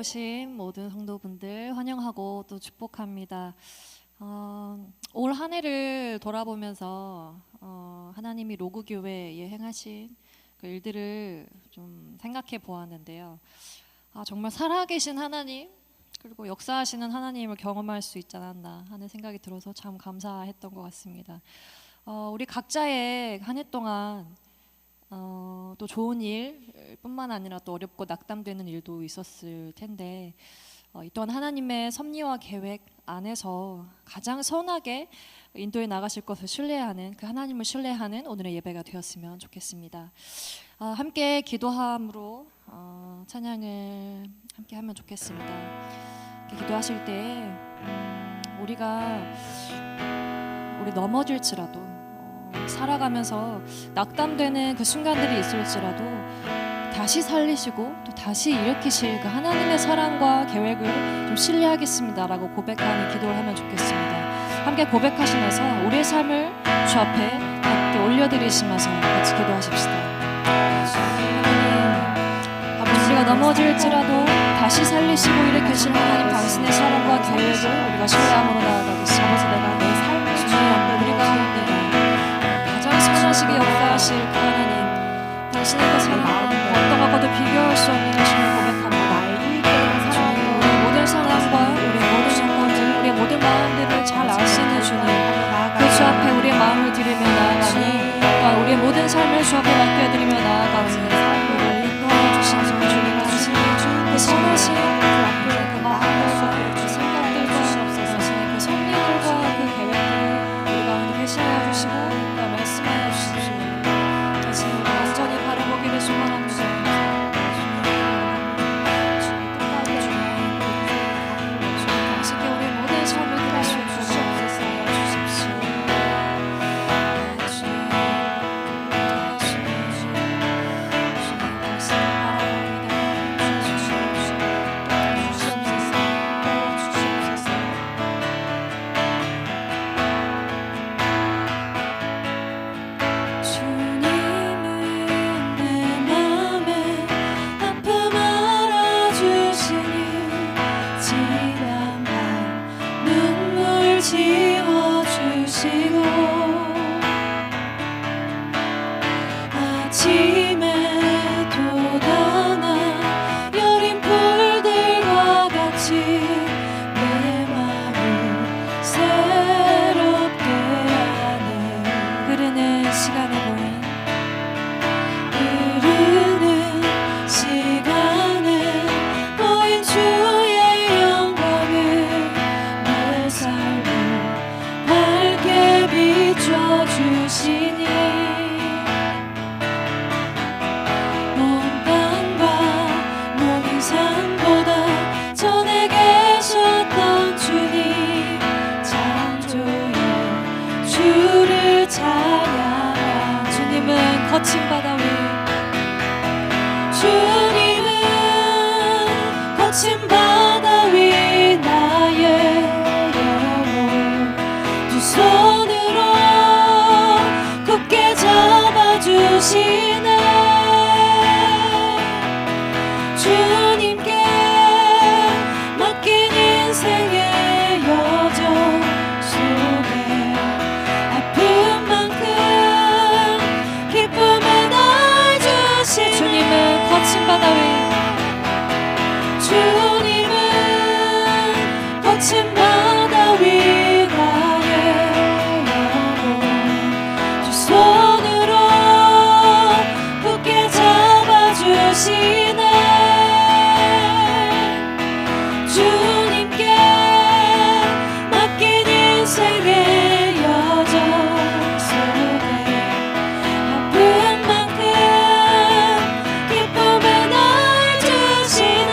오신 모든 성도분들 환영하고 또 축복합니다. 올 한 해를 돌아보면서 하나님이 로그교회에 행하신 그 일들을 좀 생각해 보았는데요. 정말 살아계신 하나님 그리고 역사하시는 하나님을 경험할 수 있지 않았나 하는 생각이 들어서 참 감사했던 것 같습니다. 우리 각자의 한 해 동안 또 좋은 일뿐만 아니라 또 어렵고 낙담되는 일도 있었을 텐데 이 또한 하나님의 섭리와 계획 안에서 가장 선하게 인도해 나가실 것을 신뢰하는 그 하나님을 신뢰하는 오늘의 예배가 되었으면 좋겠습니다. 함께 기도함으로 찬양을 함께 하면 좋겠습니다. 기도하실 때 우리 넘어질지라도 살아가면서 낙담되는 그 순간들이 있을지라도 다시 살리시고 또 다시 일으키실 그 하나님의 사랑과 계획을 좀 신뢰하겠습니다 라고 고백하는 기도를 하면 좋겠습니다. 함께 고백하시면서 우리의 삶을 주 앞에 함께 올려드리시면서 같이 기도하십시다. 하나님, 우리가 넘어질지라도 다시 살리시고 일으키실 하나님 당신의 사랑과 계획을 우리가 신뢰함으로 나아가겠습니다. 아버지, 내가 내 삶을 주님 우리 가운데 선하시게 역사하실 그 하나님 당신의 그 사랑은 어떤 것과도 비교할 수 없는 것임을 고백합니다. 우리 모든 상황과 우리 모든 생각들 우리 모든 마음들을 잘 아시는 주님 그 주 앞에 우리의 마음을 드리며 나아가니 또한 우리의 모든 삶을 주 앞에 맡겨드리며 나아가니 우리를 인도하여 주시는 주님 당신이 그 선하신 그 마음들과 그 생각들과 당신의 그 섭리들과 그 계획들을 우리 가운데 계시하여 주시고 말씀하여 주십시오. 당신을 완전히 바라보기를 소망합니다. 당신께 우리 모든 삶을 드리시옵소서. 거친 바다 위 주님은 거친 바다 위 나의 영혼 두 손으로 굳게 잡아주시네. 주님께 맡긴 인생의 여정 속에 아픈 만큼 기쁨의 날 주신 주님은 거친 바다 위 주님은 거친 바다 위 나의 영혼 두 손으로 굳게 잡아주시네. 주님께 맡긴 인생의 여정 속에 아픈 만큼 기쁨의 날 주시네.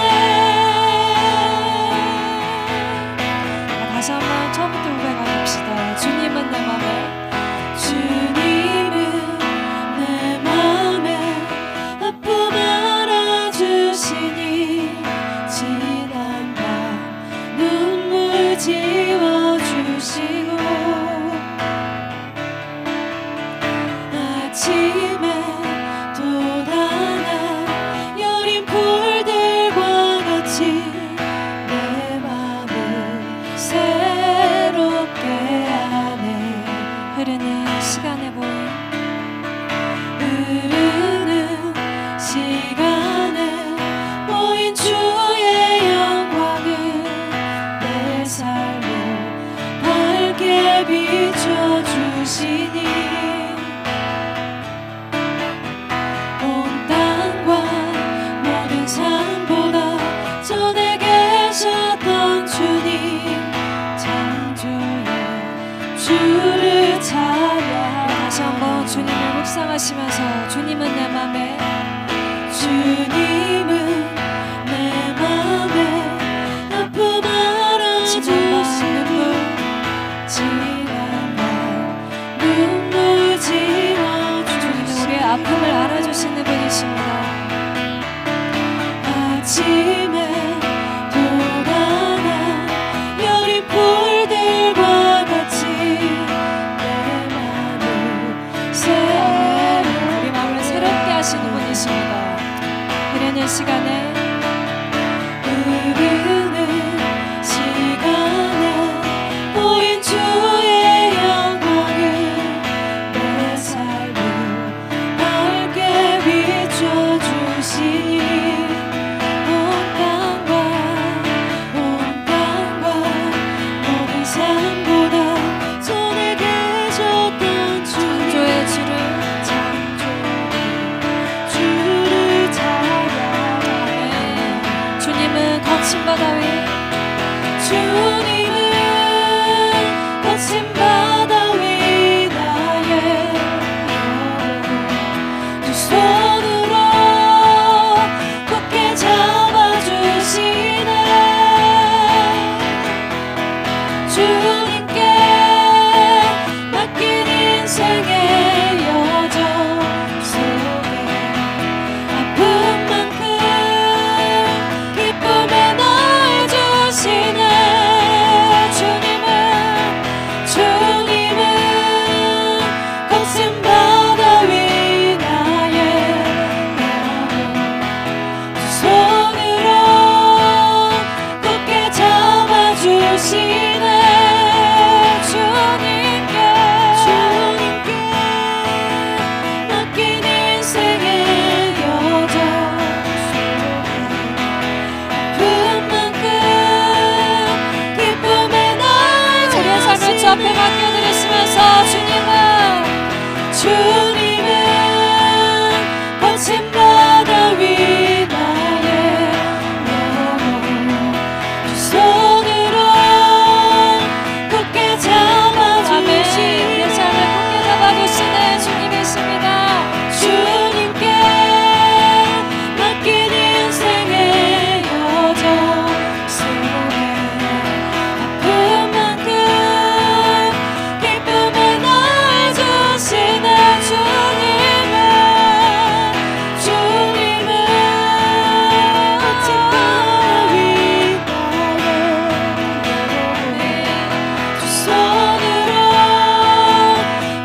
다시 한번 처음부터 고백합시다. 주님은 내 맘에 내 맘에 아픔 알아주시니 지난 밤 눈물 지워주시고 아침에 돋아난 여린 풀들과 같이 주시니 온 땅과 모든 삶보다 전에 계셨던 주님 창조의 주를 찬양. 다시 한번 주님을 묵상하시면서 주님은 내 맘에 주님은 내 맘에 아픔 알아주시는 분 지난 날 눈물 지워주시는 주님은 우리의 아픔을 알아주시는 분이십니다. 아침에 돋아난 여린 풀들과 같이 내 맘을 새로 우리 마음을 새롭게 하시는 분이십니다. 흐르는 시간에 보인 주의 영광을 내 삶을 밝게 비춰주시니 온 땅과 모든 삶보다 전에 계셨던 창조의 주를 찬양하네. 주님은 거친 바다 위 거친 바다 위 나의 두 손으로 굳게 잡아주시네. 주님께 맡긴 인생의 여정 속에 아픈 만큼 기쁨의 날 주시네. 거친 바다 위 나의 두 손으로 굳게 잡아주시네. 주님께 맡긴 인생의 여정 아픈 만큼 기쁨의 날 우리의 삶을 주 앞에 맡겨드리시면서 주님은 거친 바다 위 나의 영혼 두 손으로 굳게 잡아주시네. 우리의 삶을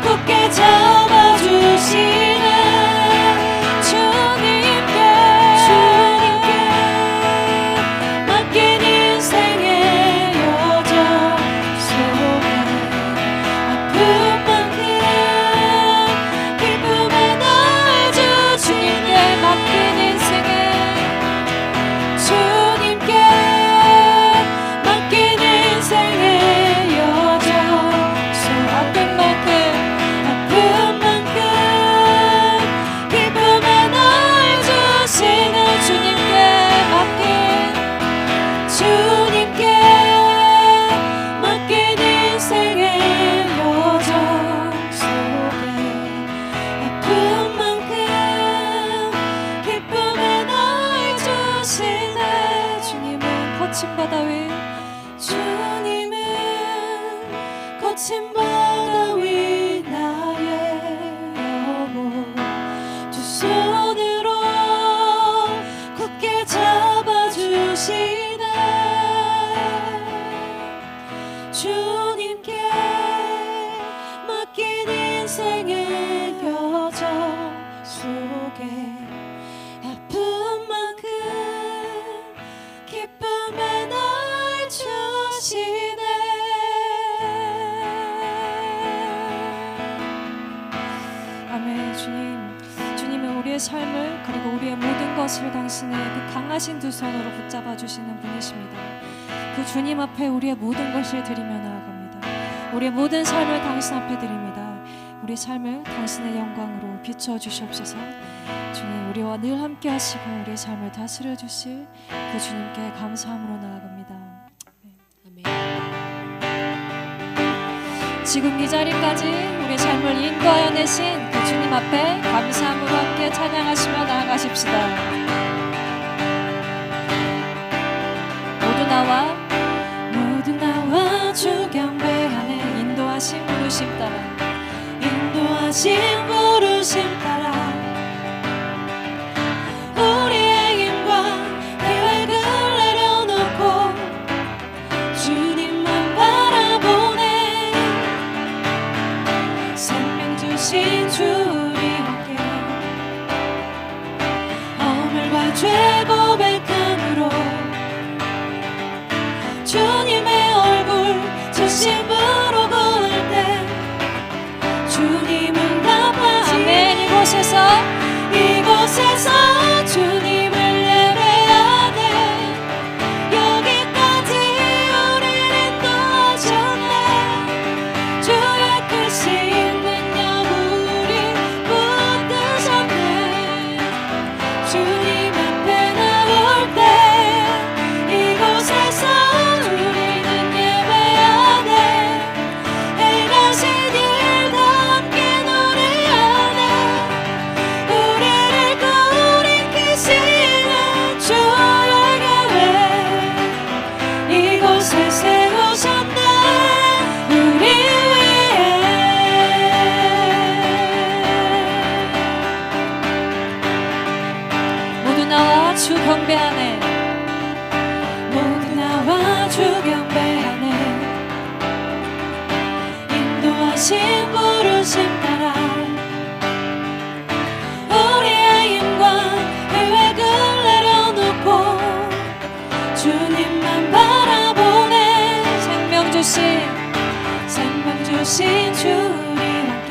굳게 잡아주시는 주님이십니다. 주님께 맡긴 인생의 여정 속에 아픈 만큼 기쁨의 날 주시네. 거친 바다 위 주님은 거친 바다 위 나의 영혼 두 손으로 굳게 잡아주시네. 주님께 맡긴 인생의 여정 속에 아픈 만큼 기쁨의 날 주시네. 아멘. 주님은 우리의 삶을 그리고 우리의 모든 것을 당신의 그 강하신 두 손으로 붙잡아 주시는 분이십니다. 그 주님 앞에 우리의 모든 것을 드리며 나아갑니다. 우리의 모든 삶을 당신 앞에 드립니다. 우리 삶을 당신의 영광으로 비춰 주시옵소서. 주님, 우리와 늘 함께 하시고 우리의 삶을 다스려 주실 그 주님께 감사함으로 나아갑니다. 아멘. 지금 이 자리까지 우리 삶을 인도하여 내신 그 주님 앞에 감사함으로 함께 찬양하시며 나아가십시다. 모두 나와 주 경배하네. 인도하신 부르심 따라, 인도하신 부르심 따라 우리의 힘과 계획을 내려놓고 주님만 바라보네. 생명 주신 주 우리 함께 허물과 죄 고백함으로 주님의 얼굴 진심으로 구할 때 주님은 답하지. 아멘. 이곳에서 주님을 예배하네. 여기까지 우리를 인도하셨네. 주의 크신 능력 우리 붙드셨네. 주님 앞에 나올 때 이곳에서 우리는 예배하네. 행하신 일 다 함께 노래하네. 우리를 돌이키시는 주의 교회 이곳에 세우셨네. 우리 위해 모두 나와 주 경배하네. 모두 나와 주 경배하네. 인도하신 부르심 따라 우리의 힘과 계획을 내려놓고 주님만 바라보네. 생명 주신 주 우리 함께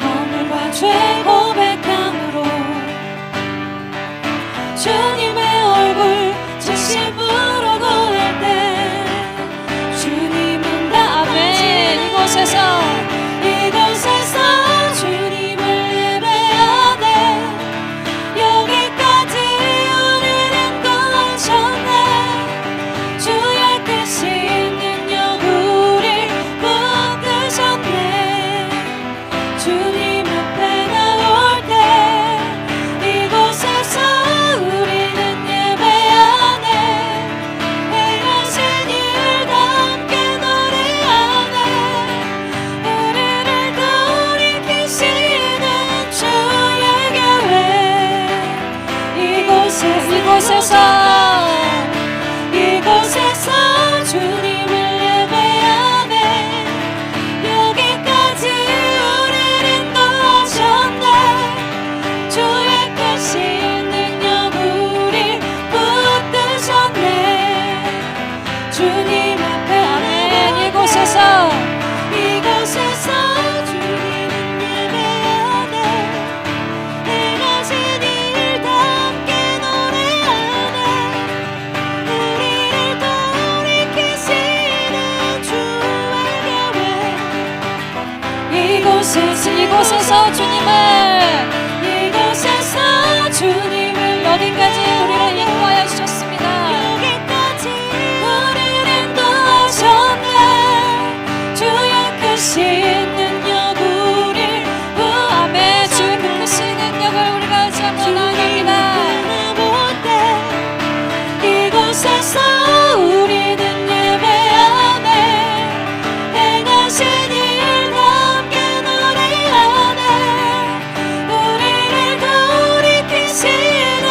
허물과 죄 고백함으로 주님의 얼굴 진심으로 구할 때 주님은 답하지. 이곳에서 주님을 예배하네. 여기까지 우리를 인도하셨네. 주의 크신 능력 우릴 붙드셨네. 주님 앞에 나올 때 이곳에서 우리는 예배하네. 행하신 일 다 함께 노래하네. 우리를 돌이키시는 주의 교회 이곳에서 주님을 예배하네. 여기까지 우리를 인도하셨네. 주의 크신 능력 우릴 붙드셨네. 주님 앞에 아멘. 이곳에서 주님은 예배하네. 행하신 일 다 함께 노래하네. 우리를 돌이키시는 주의 교회 이곳에서 주님을 어디까지 우리를 인도하여 주셨습니다. 여기까지 우리를 인도하셨네. 주의 크신 능력 우릴 아멘. 주의 그 크신 능력을 우리가 의지하며 나아갑니다. 이곳에서 우리는 예배하네. 행하신 일 다 함께 노래하네. 우리를 돌이키시는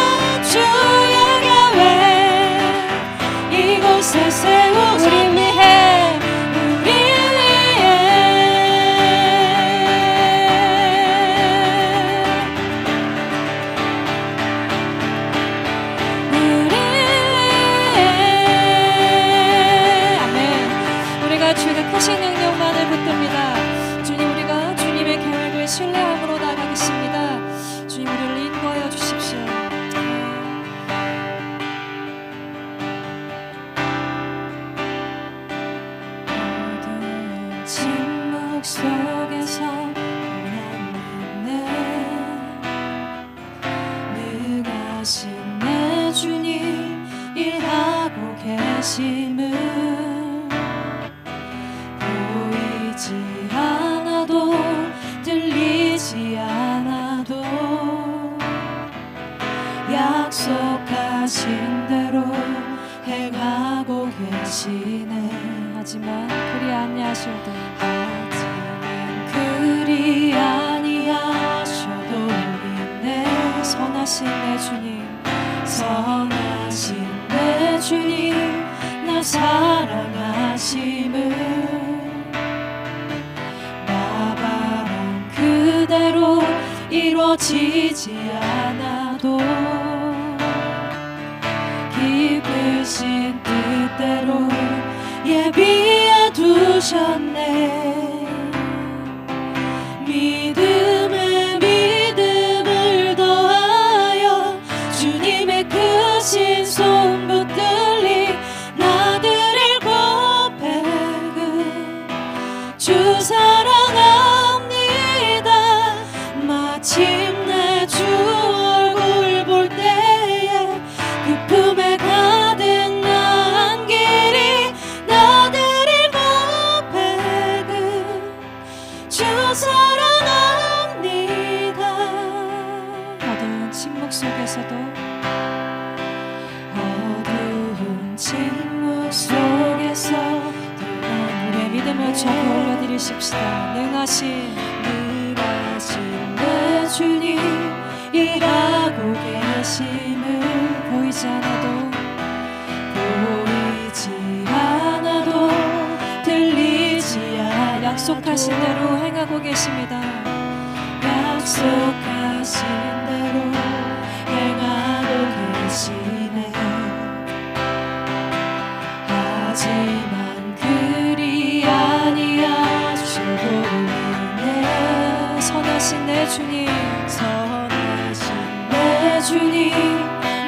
주 계심을 보이지 않아도 들리지 않아도 약속하신 대로 행하고 계시네. 하지만 그리 아니하셔도 그리 아니하셔도 우리네 선하신 내 주님 선하신 내 주님 나 사랑하심을 나 바란 그대로 이루어지지 않아도 기쁘신 뜻대로 예비해 두셨네. 믿음에 믿음을 더하여 주님의 크신 손 붙들리 나드릴 고백은 주 사랑합니다. 마침내 주 얼굴 볼 때에 그 품에 가득 난 길이 나드릴 고백은 주 사랑합니다. 어두운 침묵 속에서도 어두운 침묵 속에서 우리의 믿음을 저기 올려드리십시다. 능하신 내 주님 일하고 계심을 보이지 않아도 들리지 않아도 약속하신 대로 행하고 계십니다. 약속하신 대로 행하고 계시네. 하지만 그리 아니하셔도 우리네 선하신 내 주님 선하신 내 주님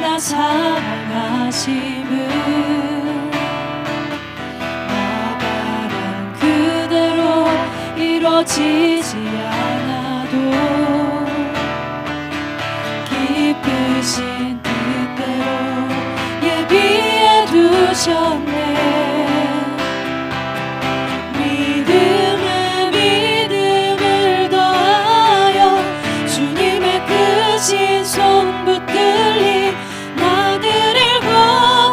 나 사랑하심을 나 바란 그대로 이루어지지 않아도 기쁘신 뜻대로 예비해 두셨네. 믿음에 믿음을 더하여 주님의 크신 손 붙들리 나드릴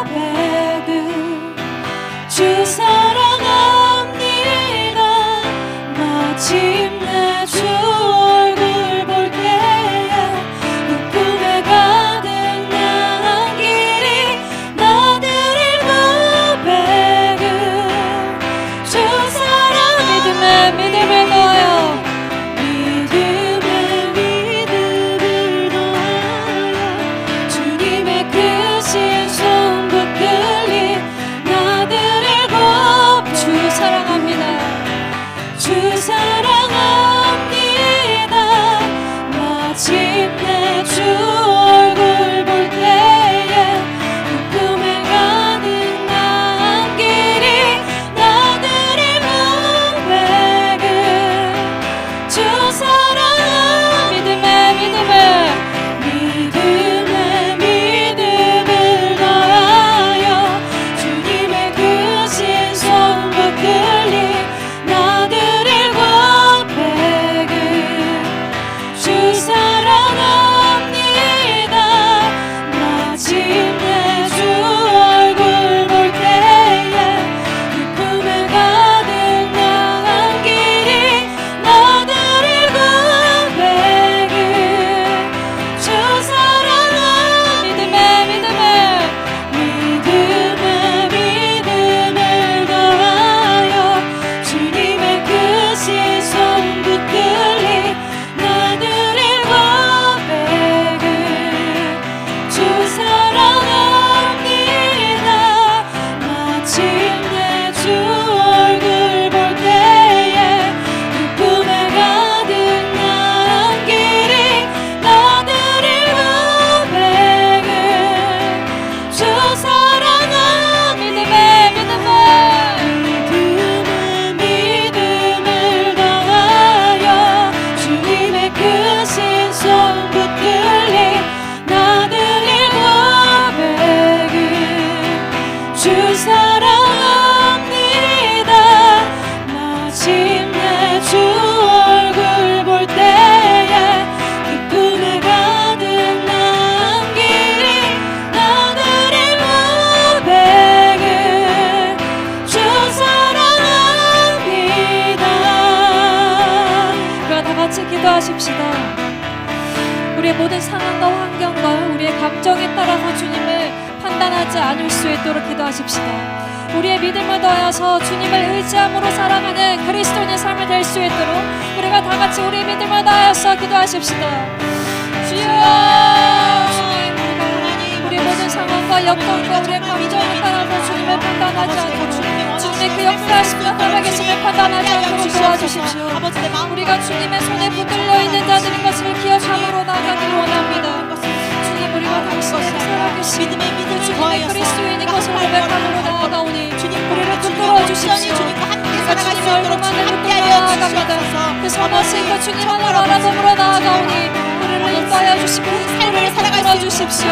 고백은 주 사랑합니다. 마침내 주 얼굴 볼 때에 그 품에 가득 난 길이 나드릴 포기하지 않을 수 있도록 기도하십시다. 우리의 믿음을 더하여서 주님을 의지함으로 살아가는 그리스도인의 삶을 될 수 있도록 우리가 다 같이 우리의 믿음을 다하여서 기도하십시다. 주여, 우리 모든 상황과 여건과 우리의 감정을 따라서 주님을 판단하지 않고 주님의 그 역사하심과 살아계심을 판단하지 않도록 도와주십시오. 우리가 주님의 손에 붙들려 있는 자들인 것을 기억함으로 나아가길 원합니다. 주님, 우리가 당신의 살아계신 주님의 그리스도인인 것을 고백함으로 나아가오니 우리를 붙들어 주십시오. 우리가 주님의 얼굴만을 붙들어 나아갑니다. 그 선하신 그 주님 하늘 알아보므로 나아가오니 우리를 인도하여 주시고 우리를 붙들어 주십시오.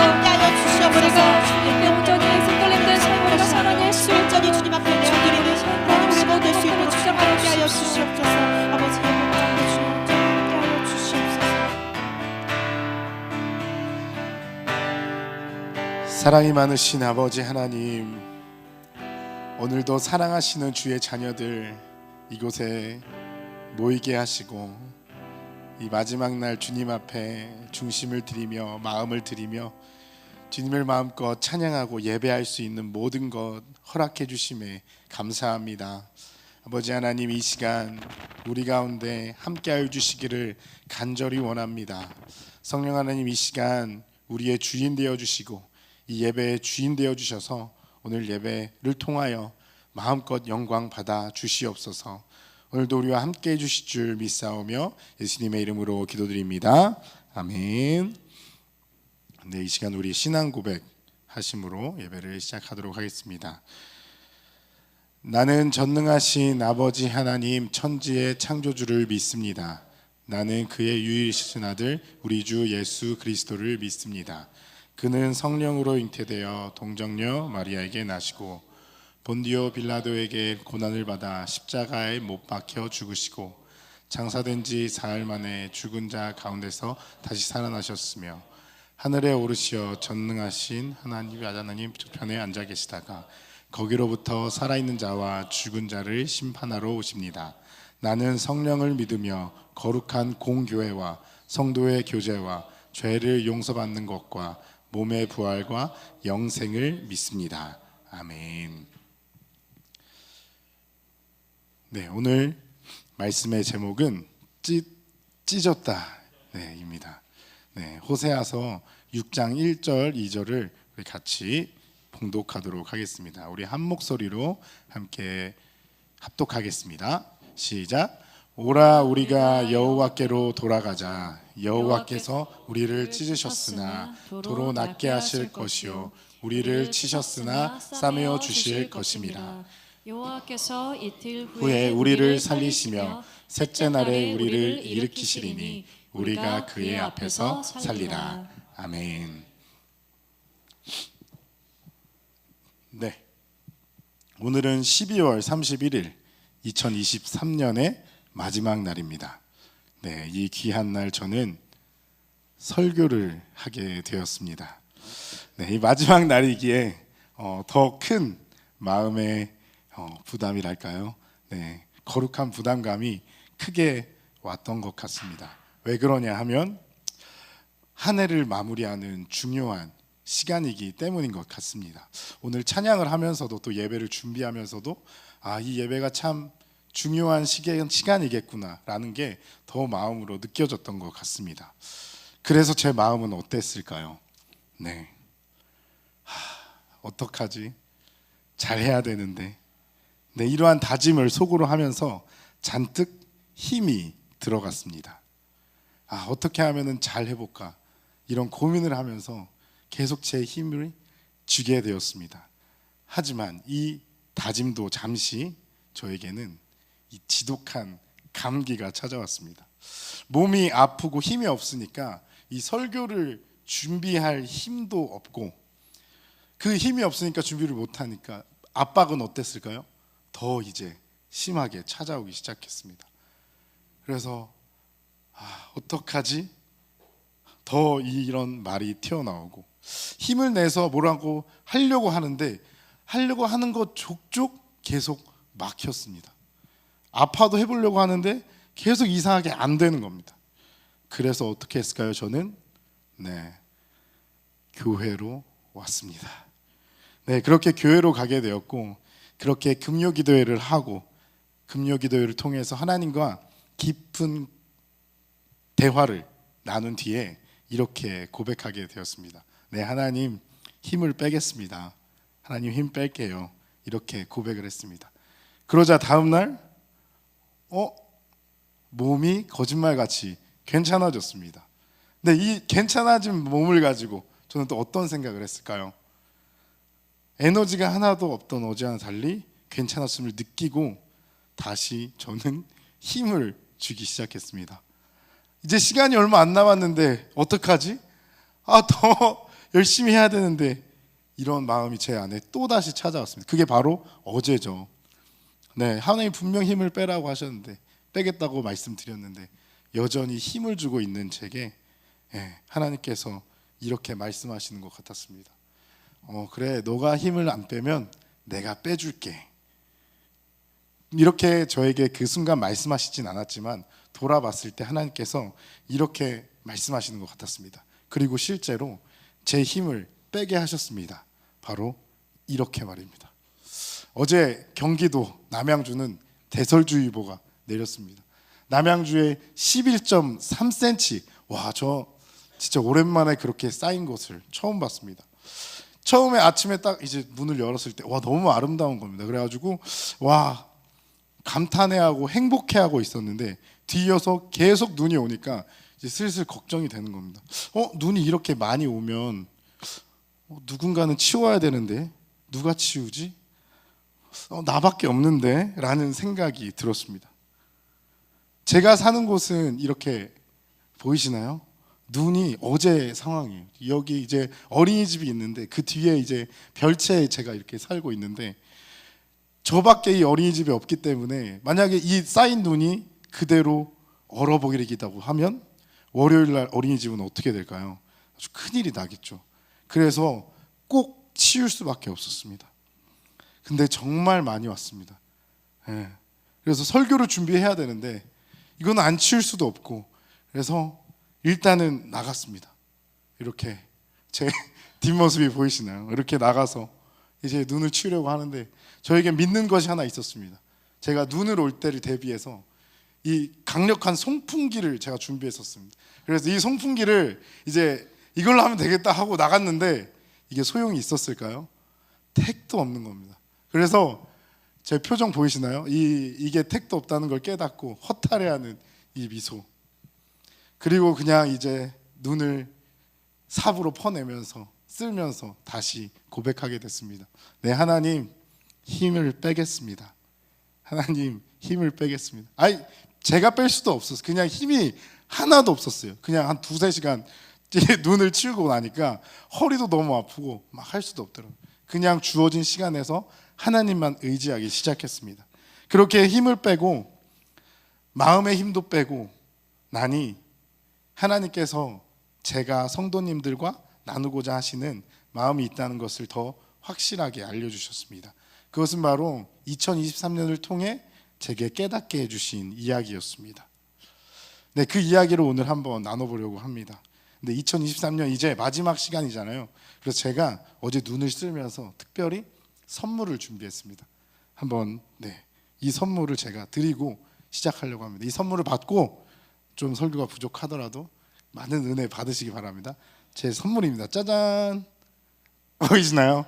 우리가 주님께 온전히 흔들림된 삶으로 살아낼 수 있도록 주님 앞에 내어드리는 삶을 모든 것들을 주장하여 주시옵소서. 아버지의 복장을 주님 함께하여 주시옵소서. 사랑이 많으신 아버지 하나님, 오늘도 사랑하시는 주의 자녀들 이곳에 모이게 하시고 이 마지막 날 주님 앞에 중심을 드리며 마음을 드리며 주님을 마음껏 찬양하고 예배할 수 있는 모든 것 허락해 주심에 감사합니다. 아버지 하나님, 이 시간 우리 가운데 함께하여 주시기를 간절히 원합니다. 성령 하나님, 이 시간 우리의 주인 되어 주시고 이 예배의 주인 되어 주셔서 오늘 예배를 통하여 마음껏 영광 받아 주시옵소서. 오늘도 우리와 함께 해주실 줄 믿사오며 예수님의 이름으로 기도드립니다. 아멘. 네, 이 시간 우리 신앙 고백 하심으로 예배를 시작하도록 하겠습니다. 나는 전능하신 아버지 하나님 천지의 창조주를 믿습니다. 나는 그의 유일신 아들 우리 주 예수 그리스도를 믿습니다. 그는 성령으로 잉태되어 동정녀 마리아에게 나시고 본디오 빌라도에게 고난을 받아 십자가에 못 박혀 죽으시고 장사된 지 사흘 만에 죽은 자 가운데서 다시 살아나셨으며 하늘에 오르시어 전능하신 하나님 아자나님 좌편에 앉아 계시다가 거기로부터 살아있는 자와 죽은 자를 심판하러 오십니다. 나는 성령을 믿으며 거룩한 공교회와 성도의 교제와 죄를 용서받는 것과 몸의 부활과 영생을 믿습니다. 아멘. 네, 오늘 말씀의 제목은 찢었다 입니다. 네, 호세아서 6장 1절 2절을 우리 같이 봉독하도록 하겠습니다. 우리 한 목소리로 함께 합독하겠습니다. 시작. 오라 우리가 여호와께로 돌아가자. 여호와께서 우리를 찢으셨으나 도로 낫게 하실 것이요 우리를 치셨으나 싸매어 주실 것임이라. 여호와께서 이틀 후에 우리를 살리시며 셋째 날에 우리를 일으키시리니 우리가 그의 앞에서 살리라. 아멘. 네, 오늘은 12월 31일 2023년의 마지막 날입니다. 네, 이 귀한 날 저는 설교를 하게 되었습니다. 네, 이 마지막 날이기에 더 큰 마음의 부담이랄까요? 네, 거룩한 부담감이 크게 왔던 것 같습니다. 왜 그러냐 하면 한 해를 마무리하는 중요한 시간이기 때문인 것 같습니다. 오늘 찬양을 하면서도 또 예배를 준비하면서도 이 예배가 참 중요한 시간이겠구나라는 게 더 마음으로 느껴졌던 것 같습니다. 그래서 제 마음은 어땠을까요? 네, 어떡하지? 잘해야 되는데. 네, 이러한 다짐을 속으로 하면서 잔뜩 힘이 들어갔습니다. 어떻게 하면 잘 해볼까? 이런 고민을 하면서 계속 제 힘을 주게 되었습니다. 하지만 이 다짐도 잠시 저에게는 이 지독한 감기가 찾아왔습니다. 몸이 아프고 힘이 없으니까 이 설교를 준비할 힘도 없고 그 힘이 없으니까 준비를 못하니까 압박은 어땠을까요? 더 이제 심하게 찾아오기 시작했습니다. 그래서 어떡하지? 더 이런 말이 튀어나오고 힘을 내서 뭐라고 하려고 하는데 하려고 하는 것 족족 계속 막혔습니다. 아파도 해보려고 하는데 계속 이상하게 안 되는 겁니다. 그래서 어떻게 했을까요? 저는 교회로 왔습니다. 네, 그렇게 교회로 가게 되었고 그렇게 금요기도회를 하고 금요기도회를 통해서 하나님과 깊은 대화를 나눈 뒤에 이렇게 고백하게 되었습니다. 네, 하나님 힘을 빼겠습니다. 하나님 힘 뺄게요. 이렇게 고백을 했습니다. 그러자 다음 날 몸이 거짓말같이 괜찮아졌습니다. 근데 이 괜찮아진 몸을 가지고 저는 또 어떤 생각을 했을까요? 에너지가 하나도 없던 어제와는 달리 괜찮았음을 느끼고 다시 저는 힘을 주기 시작했습니다. 이제 시간이 얼마 안 남았는데 어떡하지? 더 열심히 해야 되는데 이런 마음이 제 안에 또다시 찾아왔습니다. 그게 바로 어제죠. 네, 하나님 분명 힘을 빼라고 하셨는데 빼겠다고 말씀드렸는데 여전히 힘을 주고 있는 제게 하나님께서 이렇게 말씀하시는 것 같았습니다. 그래, 너가 힘을 안 빼면 내가 빼줄게. 이렇게 저에게 그 순간 말씀하시진 않았지만 돌아봤을 때 하나님께서 이렇게 말씀하시는 것 같았습니다. 그리고 실제로 제 힘을 빼게 하셨습니다. 바로 이렇게 말입니다. 어제 경기도 남양주는 대설주의보가 내렸습니다. 남양주에 11.3cm, 와, 저 진짜 오랜만에 그렇게 쌓인 것을 처음 봤습니다. 처음에 아침에 딱 이제 문을 열었을 때 와, 너무 아름다운 겁니다. 그래가지고 와, 감탄해하고 행복해하고 있었는데 뒤이어서 계속 눈이 오니까 이제 슬슬 걱정이 되는 겁니다. 눈이 이렇게 많이 오면 누군가는 치워야 되는데 누가 치우지? 나밖에 없는데 라는 생각이 들었습니다. 제가 사는 곳은 이렇게 보이시나요? 눈이 어제 상황이에요. 여기 이제 어린이집이 있는데 그 뒤에 이제 별채에 제가 이렇게 살고 있는데 저밖에 이 어린이집이 없기 때문에 만약에 이 쌓인 눈이 그대로 얼어버리기다고 하면 월요일 날 어린이집은 어떻게 될까요? 아주 큰일이 나겠죠. 그래서 꼭 치울 수밖에 없었습니다. 근데 정말 많이 왔습니다. 그래서 설교를 준비해야 되는데 이건 안 치울 수도 없고 그래서 일단은 나갔습니다. 이렇게 제 뒷모습이 보이시나요? 이렇게 나가서 이제 눈을 치우려고 하는데 저에게 믿는 것이 하나 있었습니다. 제가 눈을 올 때를 대비해서 이 강력한 송풍기를 제가 준비했었습니다. 그래서 이 송풍기를 이제 이걸로 하면 되겠다 하고 나갔는데 이게 소용이 있었을까요? 택도 없는 겁니다. 그래서 제 표정 보이시나요? 이게 택도 없다는 걸 깨닫고 허탈해하는 이 미소. 그리고 그냥 이제 눈을 삽으로 퍼내면서 쓸면서 다시 고백하게 됐습니다. 네, 하나님 힘을 빼겠습니다. 하나님 힘을 빼겠습니다. 제가 뺄 수도 없었어요. 그냥 힘이 하나도 없었어요. 그냥 한 2-3시간 눈을 치우고 나니까 허리도 너무 아프고 막 할 수도 없더라고요. 그냥 주어진 시간에서 하나님만 의지하기 시작했습니다. 그렇게 힘을 빼고 마음의 힘도 빼고 나니 하나님께서 제가 성도님들과 나누고자 하시는 마음이 있다는 것을 더 확실하게 알려주셨습니다. 그것은 바로 2023년을 통해 제게 깨닫게 해주신 이야기였습니다. 네, 그 이야기를 오늘 한번 나눠보려고 합니다. 근데 2023년 이제 마지막 시간이잖아요. 그래서 제가 어제 눈을 쓸면서 특별히 선물을 준비했습니다. 한번 이 선물을 제가 드리고 시작하려고 합니다. 이 선물을 받고 좀 설교가 부족하더라도 많은 은혜 받으시기 바랍니다. 제 선물입니다. 짜잔! 보이시나요?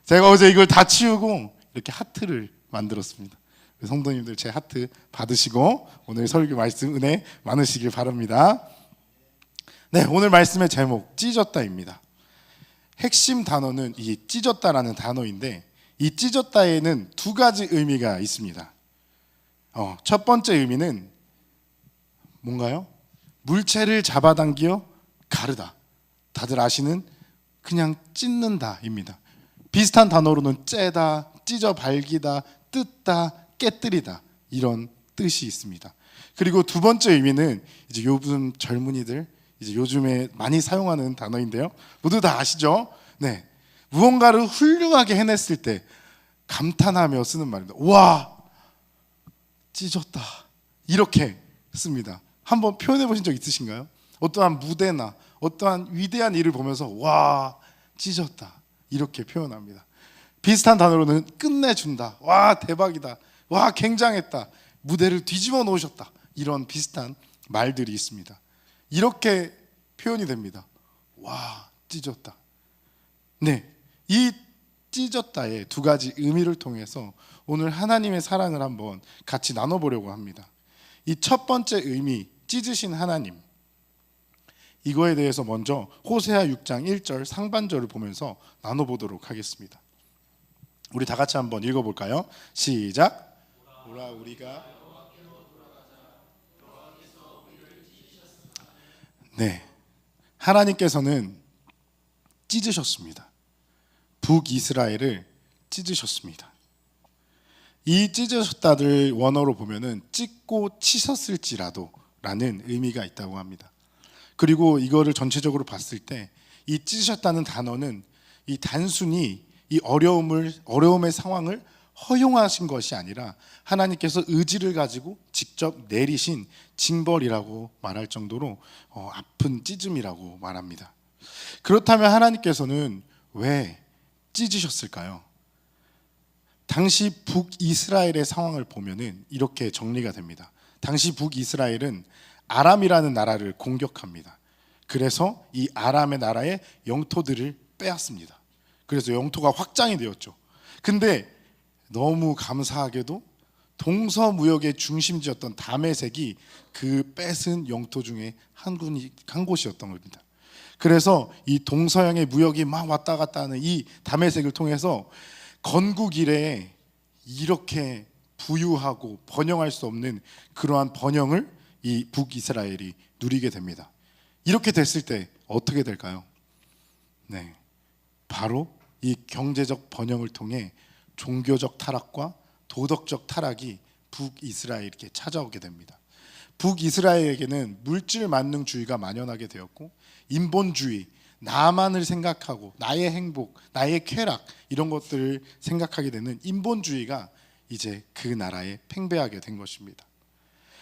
제가 어제 이걸 다 치우고 이렇게 하트를 만들었습니다. 성도님들 제 하트 받으시고 오늘 설교 말씀 은혜 많으시길 바랍니다. 네, 오늘 말씀의 제목 찢었다입니다. 핵심 단어는 이 찢었다라는 단어인데 이 찢었다에는 2가지 의미가 있습니다. 첫 번째 의미는 뭔가요? 물체를 잡아당겨 가르다. 다들 아시는 그냥 찢는다입니다. 비슷한 단어로는 째다, 찢어 발기다, 뜯다, 깨뜨리다 이런 뜻이 있습니다. 그리고 2번째 의미는 이제 요즘 젊은이들 이제 요즘에 많이 사용하는 단어인데요. 모두 다 아시죠? 네, 무언가를 훌륭하게 해냈을 때 감탄하며 쓰는 말입니다. 와, 찢었다. 이렇게 씁니다. 한번 표현해 보신 적 있으신가요? 어떠한 무대나 어떠한 위대한 일을 보면서 와, 찢었다. 이렇게 표현합니다. 비슷한 단어로는 끝내준다, 와 대박이다, 와 굉장했다, 무대를 뒤집어 놓으셨다, 이런 비슷한 말들이 있습니다. 이렇게 표현이 됩니다. 와 찢었다. 네, 이 찢었다의 두 가지 의미를 통해서 오늘 하나님의 사랑을 한번 같이 나눠보려고 합니다. 이 첫 번째 의미, 찢으신 하나님, 이거에 대해서 먼저 호세아 6장 1절 상반절을 보면서 나눠보도록 하겠습니다. 우리 다 같이 한번 읽어볼까요? 시작. 오라 우리가 네, 하나님께서는 찢으셨습니다. 북이스라엘을 찢으셨습니다. 이 찢으셨다를 원어로 보면은 찢고 치셨을지라도 라는 의미가 있다고 합니다. 그리고 이거를 전체적으로 봤을 때 이 찢으셨다는 단어는 이 단순히 이 어려움의 상황을 허용하신 것이 아니라 하나님께서 의지를 가지고 직접 내리신 징벌이라고 말할 정도로 아픈 찢음이라고 말합니다. 그렇다면 하나님께서는 왜 찢으셨을까요? 당시 북이스라엘의 상황을 보면은 이렇게 정리가 됩니다. 당시 북이스라엘은 아람이라는 나라를 공격합니다. 그래서 이 아람의 나라의 영토들을 빼앗습니다. 그래서 영토가 확장이 되었죠. 근데 너무 감사하게도 동서무역의 중심지였던 다메섹이 그 뺏은 영토 중에 한 곳이었던 겁니다. 그래서 이 동서양의 무역이 막 왔다 갔다 하는 이 다메섹을 통해서 건국 이래에 이렇게 부유하고 번영할 수 없는 그러한 번영을 이 북이스라엘이 누리게 됩니다. 이렇게 됐을 때 어떻게 될까요? 네, 바로 이 경제적 번영을 통해 종교적 타락과 도덕적 타락이 북이스라엘에게 찾아오게 됩니다. 북이스라엘에게는 물질 만능주의가 만연하게 되었고 인본주의, 나만을 생각하고 나의 행복, 나의 쾌락 이런 것들을 생각하게 되는 인본주의가 이제 그 나라에 팽배하게 된 것입니다.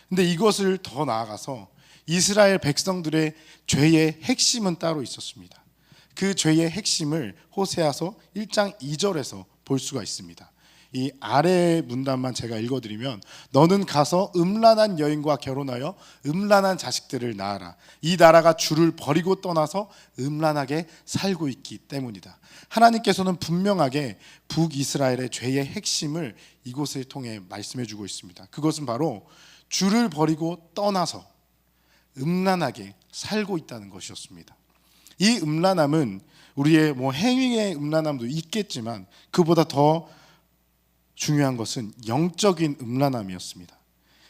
근데 이것을 더 나아가서 이스라엘 백성들의 죄의 핵심은 따로 있었습니다. 그 죄의 핵심을 호세아서 1장 2절에서 볼 수가 있습니다. 이 아래 문단만 제가 읽어드리면 너는 가서 음란한 여인과 결혼하여 음란한 자식들을 낳아라. 이 나라가 주를 버리고 떠나서 음란하게 살고 있기 때문이다. 하나님께서는 분명하게 북이스라엘의 죄의 핵심을 이곳을 통해 말씀해 주고 있습니다. 그것은 바로 주를 버리고 떠나서 음란하게 살고 있다는 것이었습니다. 이 음란함은 우리의 행위의 음란함도 있겠지만 그보다 더 중요한 것은 영적인 음란함이었습니다.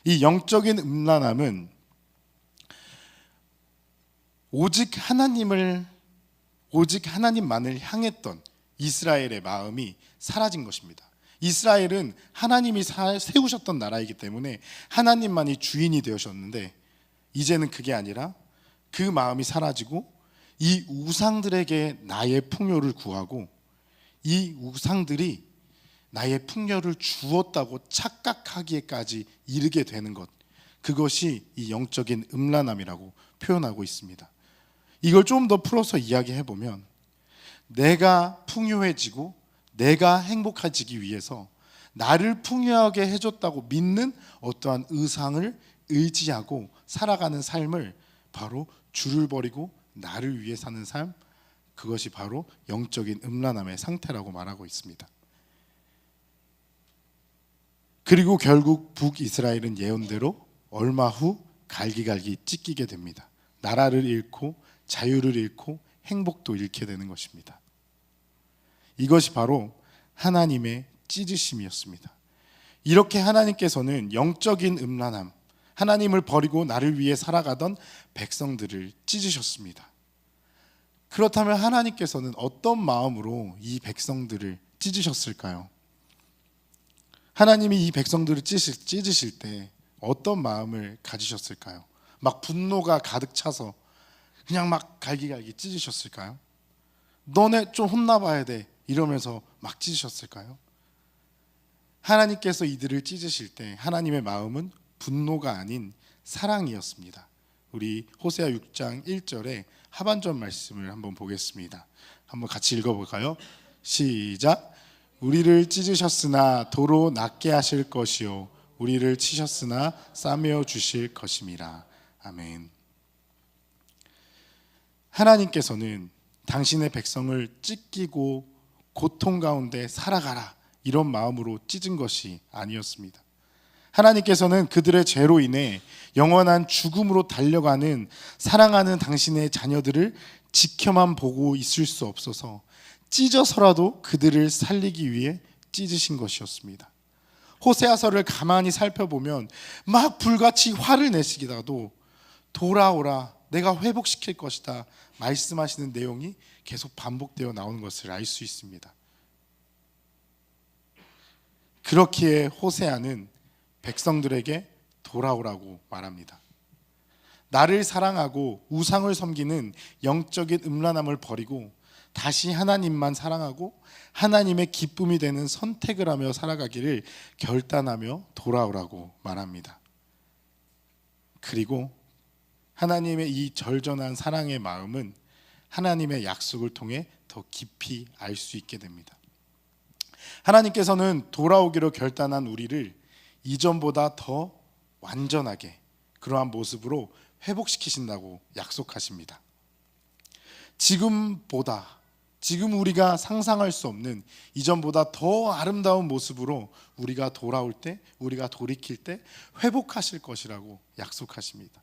이 영적인 음란함은 오직 하나님만을 향했던 이스라엘의 마음이 사라진 것입니다. 이스라엘은 하나님이 세우셨던 나라이기 때문에 하나님만이 주인이 되셨는데 이제는 그게 아니라 그 마음이 사라지고 이 우상들에게 나의 풍요를 구하고 이 우상들이 나의 풍요를 주었다고 착각하기에까지 이르게 되는 것, 그것이 이 영적인 음란함이라고 표현하고 있습니다. 이걸 좀 더 풀어서 이야기해보면 내가 풍요해지고 내가 행복해지기 위해서 나를 풍요하게 해줬다고 믿는 어떠한 의상을 의지하고 살아가는 삶을 바로 주를 버리고 나를 위해 사는 삶, 그것이 바로 영적인 음란함의 상태라고 말하고 있습니다. 그리고 결국 북이스라엘은 예언대로 얼마 후 갈기갈기 찢기게 됩니다. 나라를 잃고 자유를 잃고 행복도 잃게 되는 것입니다. 이것이 바로 하나님의 찢으심이었습니다. 이렇게 하나님께서는 영적인 음란함, 하나님을 버리고 나를 위해 살아가던 백성들을 찢으셨습니다. 그렇다면 하나님께서는 어떤 마음으로 이 백성들을 찢으셨을까요? 하나님이 이 백성들을 찢으실 때 어떤 마음을 가지셨을까요? 막 분노가 가득 차서 그냥 막 갈기갈기 찢으셨을까요? 너네 좀 혼나봐야 돼 이러면서 막 찢으셨을까요? 하나님께서 이들을 찢으실 때 하나님의 마음은 분노가 아닌 사랑이었습니다. 우리 호세아 6장 1절의 하반절 말씀을 한번 보겠습니다. 한번 같이 읽어볼까요? 시작. 우리를 찢으셨으나 도로 낫게 하실 것이요 우리를 치셨으나 싸매어 주실 것임이라. 아멘. 하나님께서는 당신의 백성을 찢기고 고통 가운데 살아가라 이런 마음으로 찢은 것이 아니었습니다. 하나님께서는 그들의 죄로 인해 영원한 죽음으로 달려가는 사랑하는 당신의 자녀들을 지켜만 보고 있을 수 없어서 찢어서라도 그들을 살리기 위해 찢으신 것이었습니다. 호세아서를 가만히 살펴보면 막 불같이 화를 내시기라도 돌아오라, 내가 회복시킬 것이다 말씀하시는 내용이 계속 반복되어 나오는 것을 알 수 있습니다. 그렇기에 호세아는 백성들에게 돌아오라고 말합니다. 나를 사랑하고 우상을 섬기는 영적인 음란함을 버리고 다시 하나님만 사랑하고 하나님의 기쁨이 되는 선택을 하며 살아가기를 결단하며 돌아오라고 말합니다. 그리고 하나님의 이 절전한 사랑의 마음은 하나님의 약속을 통해 더 깊이 알 수 있게 됩니다. 하나님께서는 돌아오기로 결단한 우리를 이전보다 더 완전하게 그러한 모습으로 회복시키신다고 약속하십니다. 지금 우리가 상상할 수 없는 이전보다 더 아름다운 모습으로 우리가 돌아올 때, 우리가 돌이킬 때 회복하실 것이라고 약속하십니다.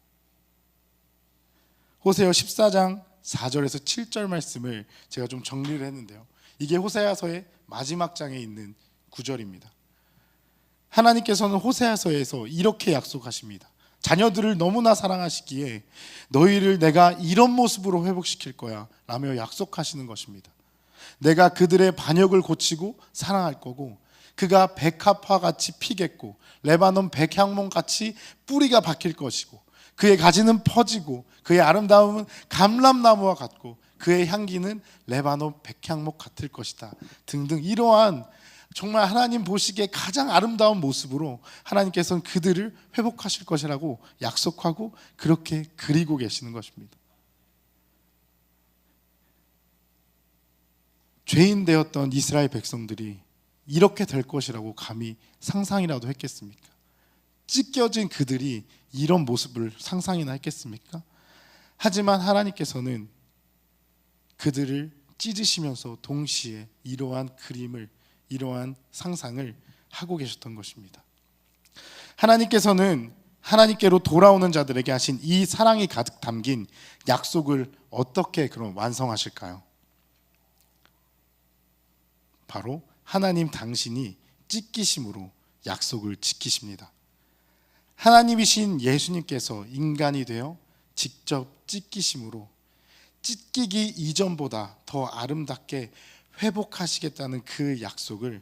호세아 14장 4절에서 7절 말씀을 제가 좀 정리를 했는데요. 이게 호세아서의 마지막 장에 있는 구절입니다. 하나님께서는 호세아서에서 이렇게 약속하십니다. 자녀들을 너무나 사랑하시기에 너희를 내가 이런 모습으로 회복시킬 거야 라며 약속하시는 것입니다. 내가 그들의 반역을 고치고 사랑할 거고 그가 백합화 같이 피겠고 레바논 백향목 같이 뿌리가 박힐 것이고 그의 가지는 퍼지고 그의 아름다움은 감람나무와 같고 그의 향기는 레바논 백향목 같을 것이다 등등 이러한 정말 하나님 보시기에 가장 아름다운 모습으로 하나님께서는 그들을 회복하실 것이라고 약속하고 그렇게 그리고 계시는 것입니다. 죄인 되었던 이스라엘 백성들이 이렇게 될 것이라고 감히 상상이라도 했겠습니까? 찢겨진 그들이 이런 모습을 상상이나 했겠습니까? 하지만 하나님께서는 그들을 찢으시면서 동시에 이러한 그림을, 이러한 상상을 하고 계셨던 것입니다. 하나님께서는 하나님께로 돌아오는 자들에게 하신 이 사랑이 가득 담긴 약속을 어떻게 그럼 완성하실까요? 바로 하나님 당신이 찢기심으로 약속을 지키십니다. 하나님이신 예수님께서 인간이 되어 직접 찢기심으로 찢기기 이전보다 더 아름답게 회복하시겠다는 그 약속을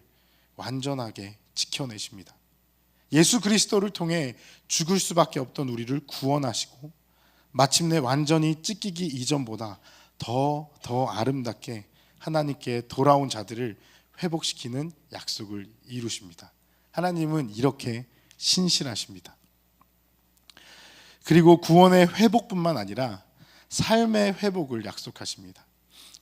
완전하게 지켜내십니다. 예수 그리스도를 통해 죽을 수밖에 없던 우리를 구원하시고 마침내 완전히 찢기기 이전보다 더 아름답게 하나님께 돌아온 자들을 회복시키는 약속을 이루십니다. 하나님은 이렇게 신실하십니다. 그리고 구원의 회복뿐만 아니라 삶의 회복을 약속하십니다.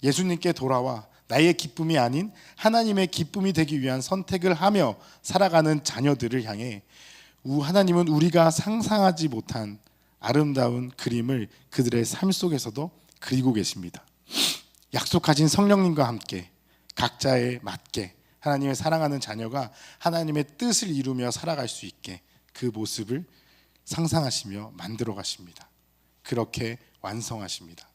예수님께 돌아와 나의 기쁨이 아닌 하나님의 기쁨이 되기 위한 선택을 하며 살아가는 자녀들을 향해 하나님은 우리가 상상하지 못한 아름다운 그림을 그들의 삶 속에서도 그리고 계십니다. 약속하신 성령님과 함께 각자에 맞게 하나님의 사랑하는 자녀가 하나님의 뜻을 이루며 살아갈 수 있게 그 모습을 상상하시며 만들어 가십니다. 그렇게 완성하십니다.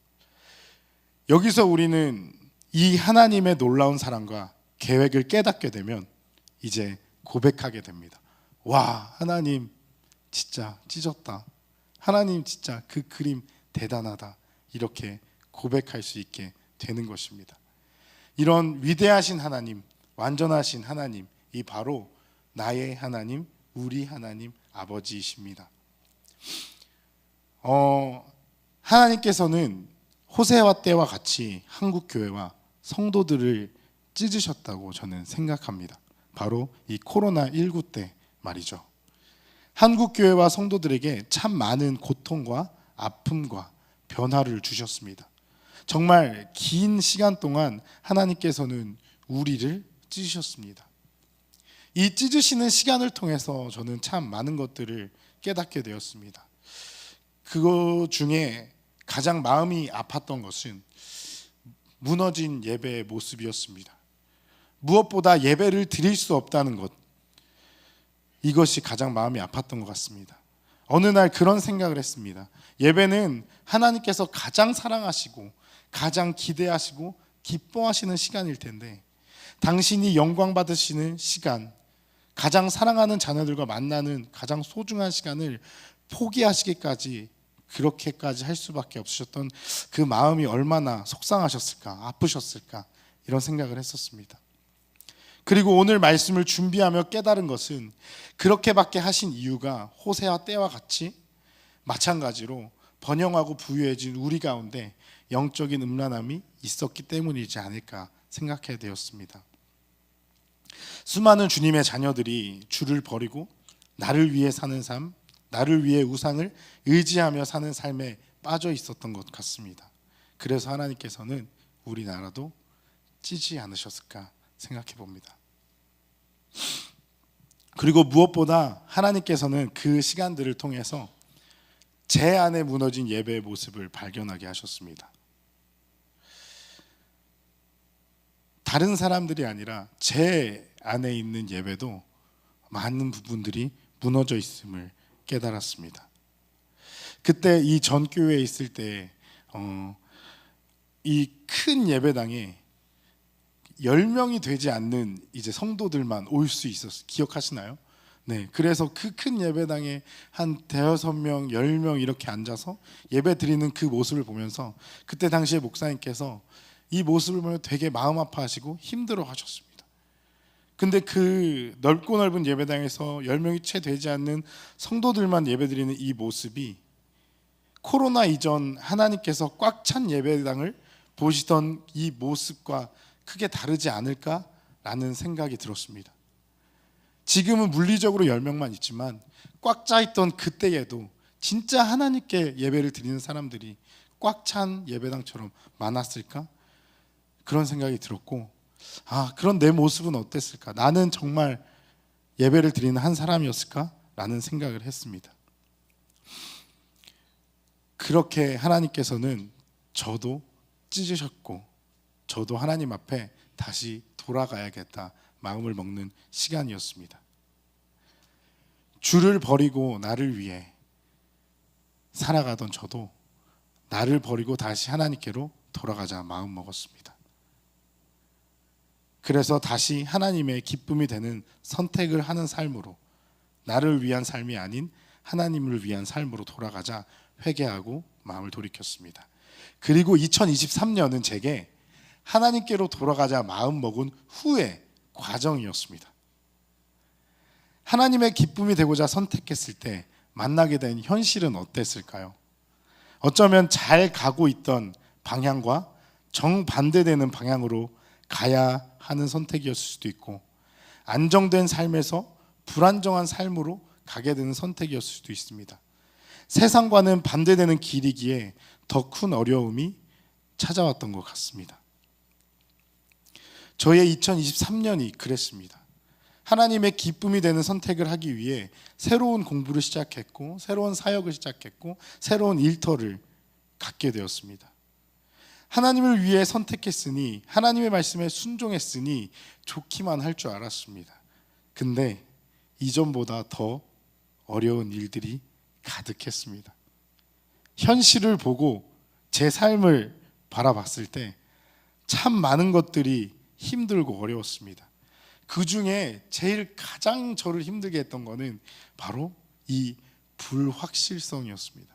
여기서 우리는 이 하나님의 놀라운 사랑과 계획을 깨닫게 되면 이제 고백하게 됩니다. 와, 하나님 진짜 찢었다. 하나님 진짜 그 그림 대단하다. 이렇게 고백할 수 있게 되는 것입니다. 이런 위대하신 하나님, 완전하신 하나님, 이 바로 나의 하나님, 우리 하나님 아버지이십니다. 하나님께서는 호세아 때와 같이 한국 교회와 성도들을 찢으셨다고 저는 생각합니다. 바로 이 코로나19 때 말이죠. 한국 교회와 성도들에게 참 많은 고통과 아픔과 변화를 주셨습니다. 정말 긴 시간 동안 하나님께서는 우리를 찢으셨습니다. 이 찢으시는 시간을 통해서 저는 참 많은 것들을 깨닫게 되었습니다. 그거 중에 가장 마음이 아팠던 것은 무너진 예배의 모습이었습니다. 무엇보다 예배를 드릴 수 없다는 것, 이것이 가장 마음이 아팠던 것 같습니다. 어느 날 그런 생각을 했습니다. 예배는 하나님께서 가장 사랑하시고 가장 기대하시고 기뻐하시는 시간일 텐데, 당신이 영광 받으시는 시간, 가장 사랑하는 자녀들과 만나는 가장 소중한 시간을 포기하시기까지, 그렇게까지 할 수밖에 없으셨던 그 마음이 얼마나 속상하셨을까, 아프셨을까, 이런 생각을 했었습니다. 그리고 오늘 말씀을 준비하며 깨달은 것은, 그렇게밖에 하신 이유가 호세아 때와 같이 마찬가지로 번영하고 부유해진 우리 가운데 영적인 음란함이 있었기 때문이지 않을까 생각하게 되었습니다. 수많은 주님의 자녀들이 주를 버리고 나를 위해 사는 삶, 나를 위해 우상을 의지하며 사는 삶에 빠져 있었던 것 같습니다. 그래서 하나님께서는 우리나라도 찌지 않으셨을까 생각해 봅니다. 그리고 무엇보다 하나님께서는 그 시간들을 통해서 제 안에 무너진 예배의 모습을 발견하게 하셨습니다. 다른 사람들이 아니라 제 안에 있는 예배도 많은 부분들이 무너져 있음을 깨달았습니다. 그때 이 전교회에 있을 때 이 큰 예배당에 10명이 되지 않는 이제 성도들만 올 수 있었어요. 기억하시나요? 네, 그래서 그 큰 예배당에 한 대여섯 명, 10명 이렇게 앉아서 예배 드리는 그 모습을 보면서, 그때 당시에 목사님께서 이 모습을 보면 되게 마음 아파하시고 힘들어 하셨습니다. 근데 그 넓고 넓은 예배당에서 10명이 채 되지 않는 성도들만 예배 드리는 이 모습이 코로나 이전 하나님께서 꽉 찬 예배당을 보시던 이 모습과 크게 다르지 않을까라는 생각이 들었습니다. 지금은 물리적으로 10명만 있지만 꽉 차 있던 그때에도 진짜 하나님께 예배를 드리는 사람들이 꽉 찬 예배당처럼 많았을까? 그런 생각이 들었고, 그런 내 모습은 어땠을까? 나는 정말 예배를 드리는 한 사람이었을까? 라는 생각을 했습니다. 그렇게 하나님께서는 저도 찢으셨고, 저도 하나님 앞에 다시 돌아가야겠다 마음을 먹는 시간이었습니다. 주를 버리고 나를 위해 살아가던 저도 나를 버리고 다시 하나님께로 돌아가자 마음 먹었습니다. 그래서 다시 하나님의 기쁨이 되는 선택을 하는 삶으로, 나를 위한 삶이 아닌 하나님을 위한 삶으로 돌아가자 회개하고 마음을 돌이켰습니다. 그리고 2023년은 제게 하나님께로 돌아가자 마음 먹은 후의 과정이었습니다. 하나님의 기쁨이 되고자 선택했을 때 만나게 된 현실은 어땠을까요? 어쩌면 잘 가고 있던 방향과 정반대되는 방향으로 가야 하는 선택이었을 수도 있고, 안정된 삶에서 불안정한 삶으로 가게 되는 선택이었을 수도 있습니다. 세상과는 반대되는 길이기에 더 큰 어려움이 찾아왔던 것 같습니다. 저의 2023년이 그랬습니다. 하나님의 기쁨이 되는 선택을 하기 위해 새로운 공부를 시작했고, 새로운 사역을 시작했고, 새로운 일터를 갖게 되었습니다. 하나님을 위해 선택했으니, 하나님의 말씀에 순종했으니 좋기만 할 줄 알았습니다. 근데 이전보다 더 어려운 일들이 가득했습니다. 현실을 보고 제 삶을 바라봤을 때 참 많은 것들이 힘들고 어려웠습니다. 그 중에 제일 가장 저를 힘들게 했던 거는 바로 이 불확실성이었습니다.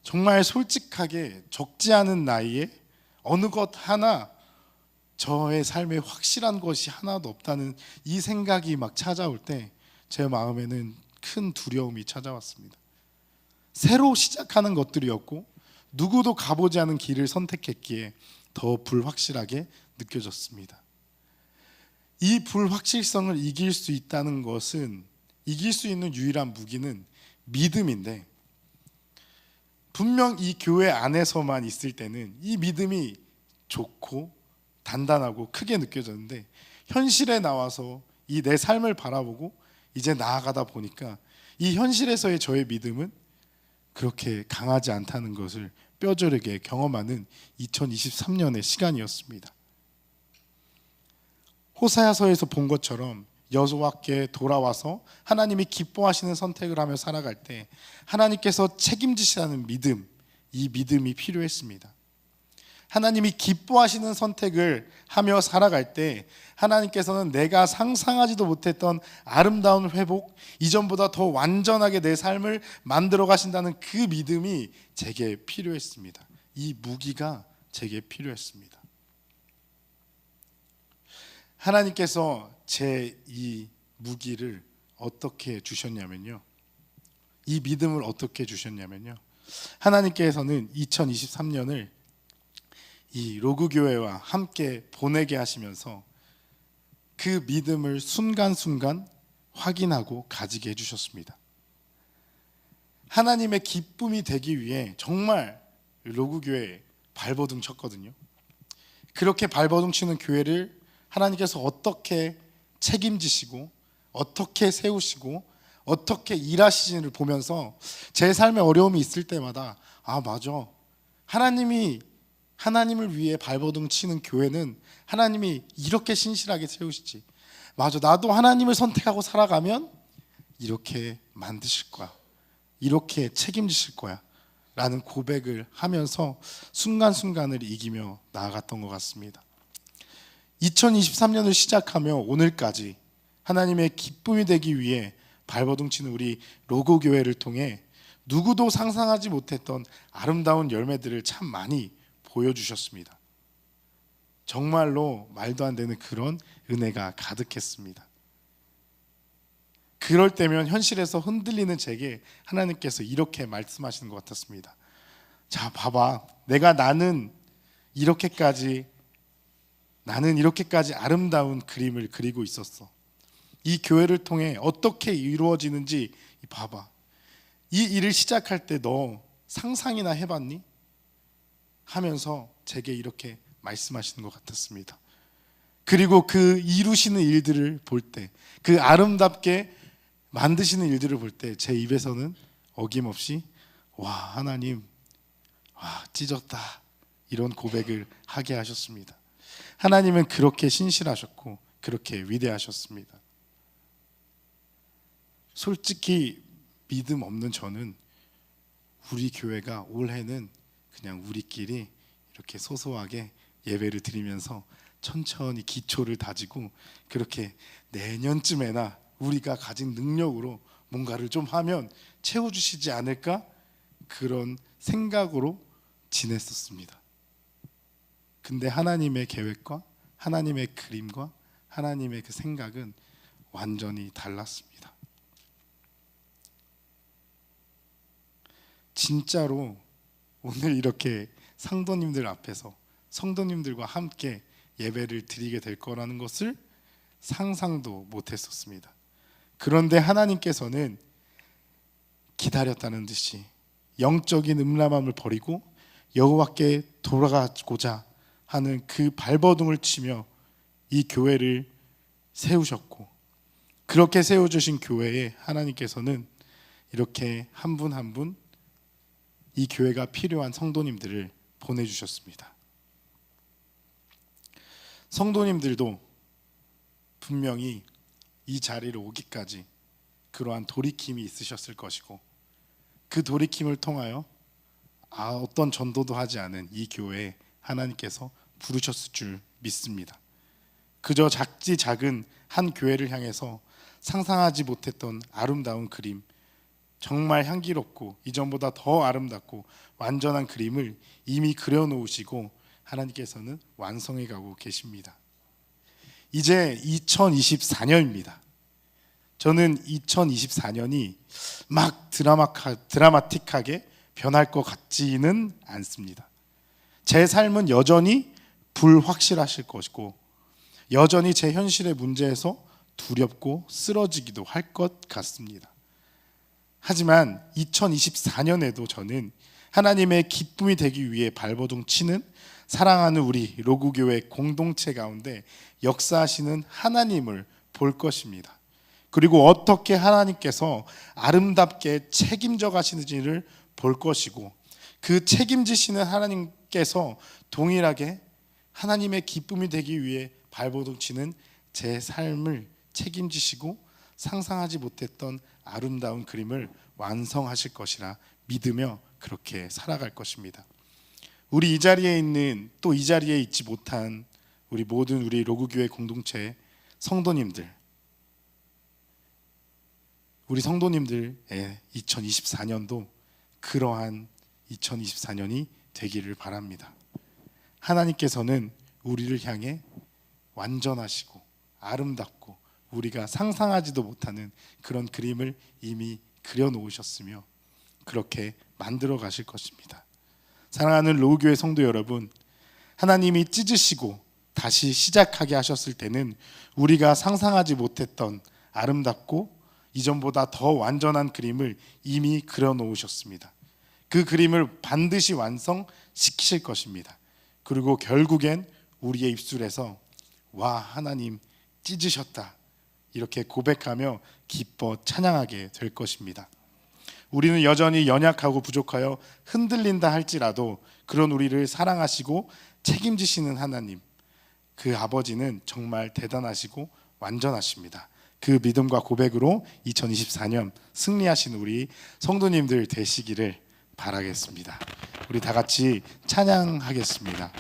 정말 솔직하게 적지 않은 나이에 어느 것 하나 저의 삶에 확실한 것이 하나도 없다는 이 생각이 막 찾아올 때 제 마음에는 큰 두려움이 찾아왔습니다. 새로 시작하는 것들이었고, 누구도 가보지 않은 길을 선택했기에 더 불확실하게 느껴졌습니다. 이 불확실성을 이길 수 있다는 것은, 이길 수 있는 유일한 무기는 믿음인데, 분명 이 교회 안에서만 있을 때는 이 믿음이 좋고 단단하고 크게 느껴졌는데 현실에 나와서 이 내 삶을 바라보고 이제 나아가다 보니까 이 현실에서의 저의 믿음은 그렇게 강하지 않다는 것을 뼈저리게 경험하는 2023년의 시간이었습니다. 호사야서에서 본 것처럼 여호와께 돌아와서 하나님이 기뻐하시는 선택을 하며 살아갈 때 하나님께서 책임지시라는 믿음, 이 믿음이 필요했습니다. 하나님이 기뻐하시는 선택을 하며 살아갈 때 하나님께서는 내가 상상하지도 못했던 아름다운 회복, 이전보다 더 완전하게 내 삶을 만들어 가신다는 그 믿음이 제게 필요했습니다. 이 무기가 제게 필요했습니다. 하나님께서 제 이 무기를 어떻게 주셨냐면요, 이 믿음을 어떻게 주셨냐면요, 하나님께서는 2023년을 이 로그 교회와 함께 보내게 하시면서 그 믿음을 순간순간 확인하고 가지게 해주셨습니다. 하나님의 기쁨이 되기 위해 정말 로그 교회에 발버둥 쳤거든요. 그렇게 발버둥 치는 교회를 하나님께서 어떻게 책임지시고 어떻게 세우시고 어떻게 일하시지를 보면서 제 삶에 어려움이 있을 때마다 아 맞아, 하나님을 위해 발버둥 치는 교회는 하나님이 이렇게 신실하게 세우시지, 맞아, 나도 하나님을 선택하고 살아가면 이렇게 만드실 거야, 이렇게 책임지실 거야 라는 고백을 하면서 순간순간을 이기며 나아갔던 것 같습니다. 2023년을 시작하며 오늘까지 하나님의 기쁨이 되기 위해 발버둥 치는 우리 로고 교회를 통해 누구도 상상하지 못했던 아름다운 열매들을 참 많이 보여주셨습니다. 정말로 말도 안 되는 그런 은혜가 가득했습니다. 그럴 때면 현실에서 흔들리는 제게 하나님께서 이렇게 말씀하시는 것 같았습니다. 자, 봐봐, 나는 이렇게까지 아름다운 그림을 그리고 있었어. 이 교회를 통해 어떻게 이루어지는지 봐봐. 이 일을 시작할 때 너 상상이나 해봤니? 하면서 제게 이렇게 말씀하시는 것 같았습니다. 그리고 그 이루시는 일들을 볼 때, 그 아름답게 만드시는 일들을 볼 때 제 입에서는 어김없이 와, 하나님, 와, 찢었다, 이런 고백을 하게 하셨습니다. 하나님은 그렇게 신실하셨고 그렇게 위대하셨습니다. 솔직히 믿음 없는 저는 우리 교회가 올해는 그냥 우리끼리 이렇게 소소하게 예배를 드리면서 천천히 기초를 다지고 그렇게 내년쯤에나 우리가 가진 능력으로 뭔가를 좀 하면 채워주시지 않을까, 그런 생각으로 지냈었습니다. 근데 하나님의 계획과 하나님의 그림과 하나님의 그 생각은 완전히 달랐습니다. 진짜로 오늘 이렇게 상도님들 앞에서 성도님들과 함께 예배를 드리게 될 거라는 것을 상상도 못했었습니다. 그런데 하나님께서는 기다렸다는 듯이 영적인 음란함을 버리고 여호와께 돌아가고자 하는 그 발버둥을 치며 이 교회를 세우셨고, 그렇게 세워주신 교회에 하나님께서는 이렇게 한 분 한 분 이 교회가 필요한 성도님들을 보내주셨습니다. 성도님들도 분명히 이 자리로 오기까지 그러한 돌이킴이 있으셨을 것이고, 그 돌이킴을 통하여 어떤 전도도 하지 않은 이 교회에 하나님께서 부르셨을 줄 믿습니다. 그저 작지 작은 한 교회를 향해서 상상하지 못했던 아름다운 그림, 정말 향기롭고 이전보다 더 아름답고 완전한 그림을 이미 그려놓으시고 하나님께서는 완성해 가고 계십니다. 이제 2024년입니다. 저는 2024년이 막 드라마틱하게 변할 것 같지는 않습니다. 제 삶은 여전히 불확실하실 것이고 여전히 제 현실의 문제에서 두렵고 쓰러지기도 할 것 같습니다. 하지만 2024년에도 저는 하나님의 기쁨이 되기 위해 발버둥 치는 사랑하는 우리 로구교회 공동체 가운데 역사하시는 하나님을 볼 것입니다. 그리고 어떻게 하나님께서 아름답게 책임져 가시는지를 볼 것이고, 그 책임지시는 하나님께서 동일하게 하나님의 기쁨이 되기 위해 발버둥치는 제 삶을 책임지시고 상상하지 못했던 아름다운 그림을 완성하실 것이라 믿으며 그렇게 살아갈 것입니다. 우리 이 자리에 있는, 또 이 자리에 있지 못한 우리 모든 우리 로구교회 공동체 성도님들, 우리 성도님들의 2024년도 그러한 2024년이 되기를 바랍니다. 하나님께서는 우리를 향해 완전하시고 아름답고 우리가 상상하지도 못하는 그런 그림을 이미 그려놓으셨으며 그렇게 만들어 가실 것입니다. 사랑하는 로우교회 성도 여러분, 하나님이 찢으시고 다시 시작하게 하셨을 때는 우리가 상상하지 못했던 아름답고 이전보다 더 완전한 그림을 이미 그려놓으셨습니다. 그 그림을 반드시 완성시키실 것입니다. 그리고 결국엔 우리의 입술에서 와, 하나님 찢으셨다, 이렇게 고백하며 기뻐 찬양하게 될 것입니다. 우리는 여전히 연약하고 부족하여 흔들린다 할지라도 그런 우리를 사랑하시고 책임지시는 하나님, 그 아버지는 정말 대단하시고 완전하십니다. 그 믿음과 고백으로 2024년 승리하신 우리 성도님들 되시기를 바라겠습니다. 우리 다 같이 찬양하겠습니다.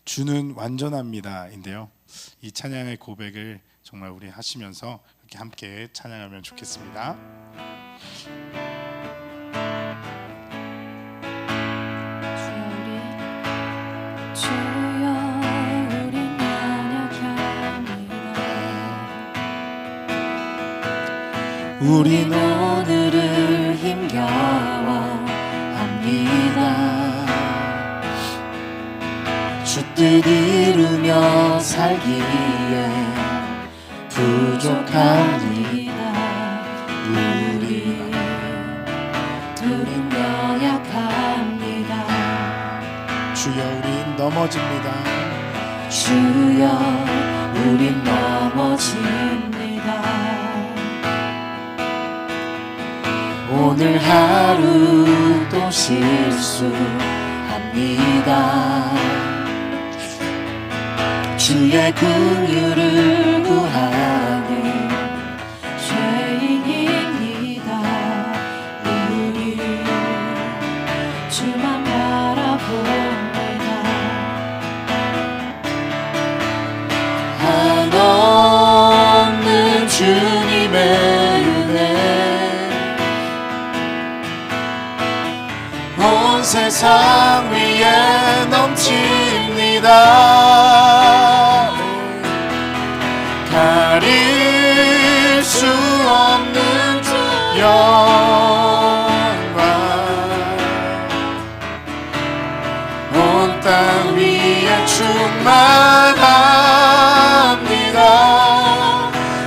주는 완전합니다인데요, 이 찬양의 고백을 정말 우리 하시면서 이렇게 함께 찬양하면 좋겠습니다. 우린 오늘을 힘겨워 합니다. 주 뜻 이루며 살기에 부족합니다. 우린 연약합니다. 주여 우린 넘어집니다. 주여 우린 넘어집니다. 오늘 하루 또 실수합니다. 주의 긍휼을 구하는 죄인입니다. 우리 주만 바라봅니다. 한없는 주님의 온 세상 위에 넘칩니다. 가릴 수 없는 영광, 온 땅 위에 충만합니다.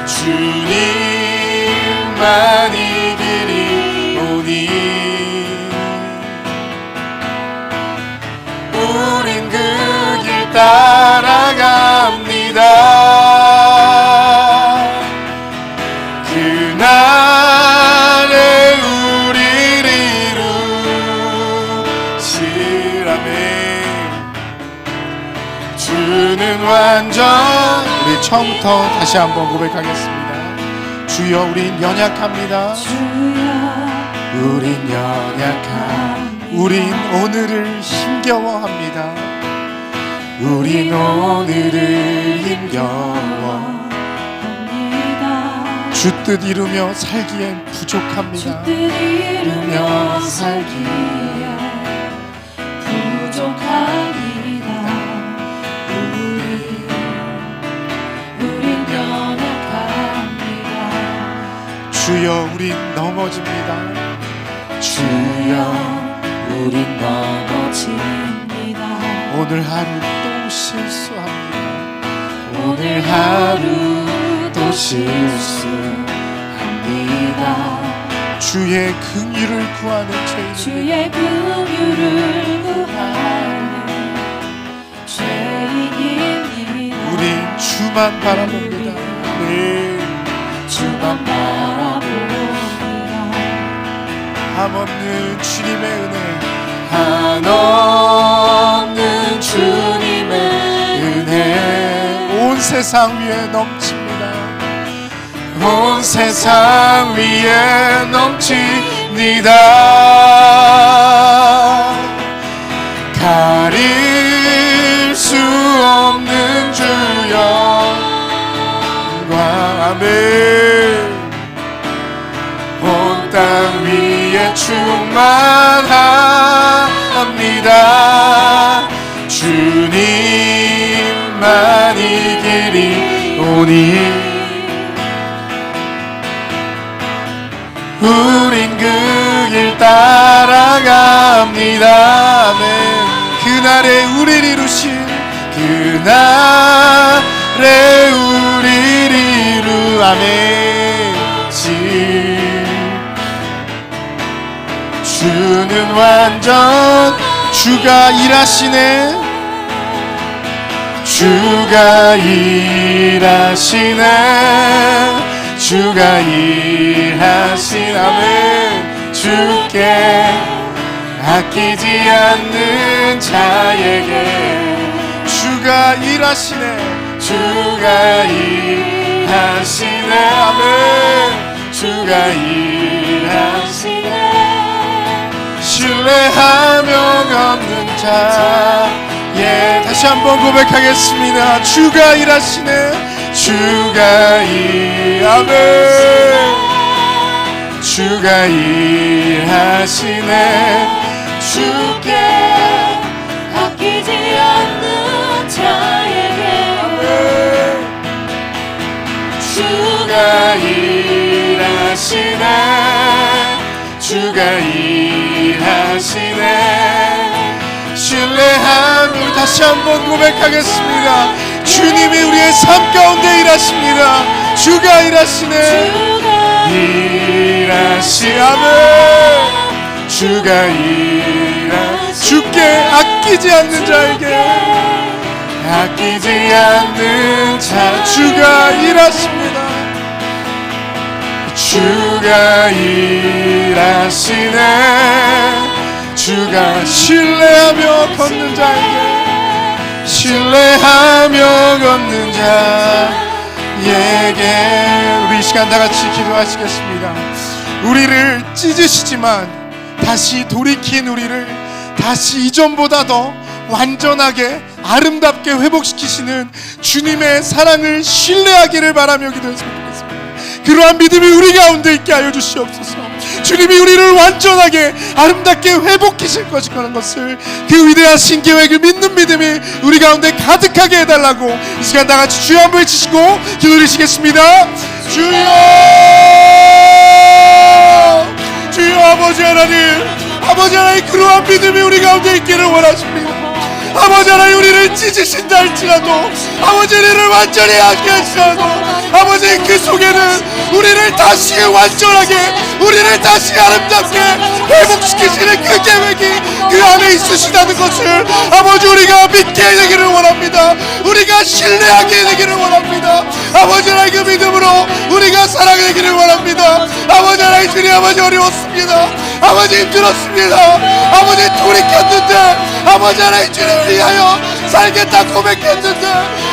주님만 이기리오니 우린 그 길 따라갑니다. 그날에 우리를 이루시라네. 주는 완전. 우리 처음부터 다시 한번 고백하겠습니다. 주여 우린 연약합니다. 우린 연약합니다. 우린 오늘을 힘겨워합니다. 우린 오늘을 힘겨워합니다. 주 뜻 이루며 살기엔 부족합니다. 주 뜻 이루며 살기에 부족합니다. 우린 연약합니다. 주여 우린 넘어집니다. 주여 우린 넘어집니다. 오늘 하루 또 실수합니다. 오늘 하루 또 실수합니다. 주의 긍휼을 구하는 죄인 주의 긍휼을 구하는 죄인입니다. 우린 주만 바라봅니다. 네. 주만 바라봅니다. 한없는 주님의 은혜, 한없는 주님의 은혜 온 세상 위에 넘칩니다. 온 세상 위에 넘칩니다. 가릴 수 없는 주 영광. 아멘. 온 땅 위에 충만합니다. 주님만이 길이 오니 우린 그 길 따라갑니다. 아멘. 그날에 우리를 이루신 그날에 우리를 이루 아멘. 주는 완전 주가 일하시네. 주가 일하시네. 주가 일하신 아멘. 주께 아끼지 않는 자에게 주가 일하시네. 주가 일하시네. 아멘. 주가 일하시네. 신뢰하며 걷는 자. 예, 다시 한번 고백하겠습니다. 주가 일하시네. 주가 아멘. 주가 일하시네. 주께 아끼지 않는 자에게 주가 일하시네. 주가 일하시네. 신뢰함을 다시 한번 고백하겠습니다. 주님이 우리의 삶 가운데 일하십니다. 주가 일하시네. 일하시아멘. 주가 주께 아끼지 않는 자에게 아끼지 않는 자 주가 일하십니다. 주가 일하시네. 주가 신뢰하며 걷는 자에게 신뢰하며 걷는 자에게 우리 이 시간 다 같이 기도하시겠습니다. 우리를 찢으시지만 다시 돌이킨 우리를 다시 이전보다 더 완전하게 아름답게 회복시키시는 주님의 사랑을 신뢰하기를 바라며 기도했으면 좋겠습니다. 그러한 믿음이 우리 가운데 있게 하여 주시옵소서. 주님이 우리를 완전하게 아름답게 회복하실 것이라는 것을 그 위대하신 계획을 믿는 믿음이 우리 가운데 가득하게 해달라고 이 시간 다 같이 주여 한번 외치시고 기도드리시겠습니다. 주여, 주여. 아버지 하나님, 아버지 하나님, 그러한 믿음이 우리 가운데 있기를 원하십니다. 아버지 하나님, 우리를 찢으신다 할지라도 아버지 우리를 완전히 하게 할지라도 아버지 그 속에는 우리를 다시 완전하게 우리를 다시 아름답게 회복시키시는 그 계획이 그 안에 있으시다는 것을 아버지 우리가 믿게 되기를 원합니다. 우리가 신뢰하게 되기를 원합니다. 아버지 하나님, 그 믿음으로 우리가 살아가기를 원합니다. 아버지 하나님, 주님 아버지 어려웠습니다. 아버지 힘들었습니다. 아버지 돌이켰는데 아버지 하나님 주님을 위하여 살겠다 고백했는데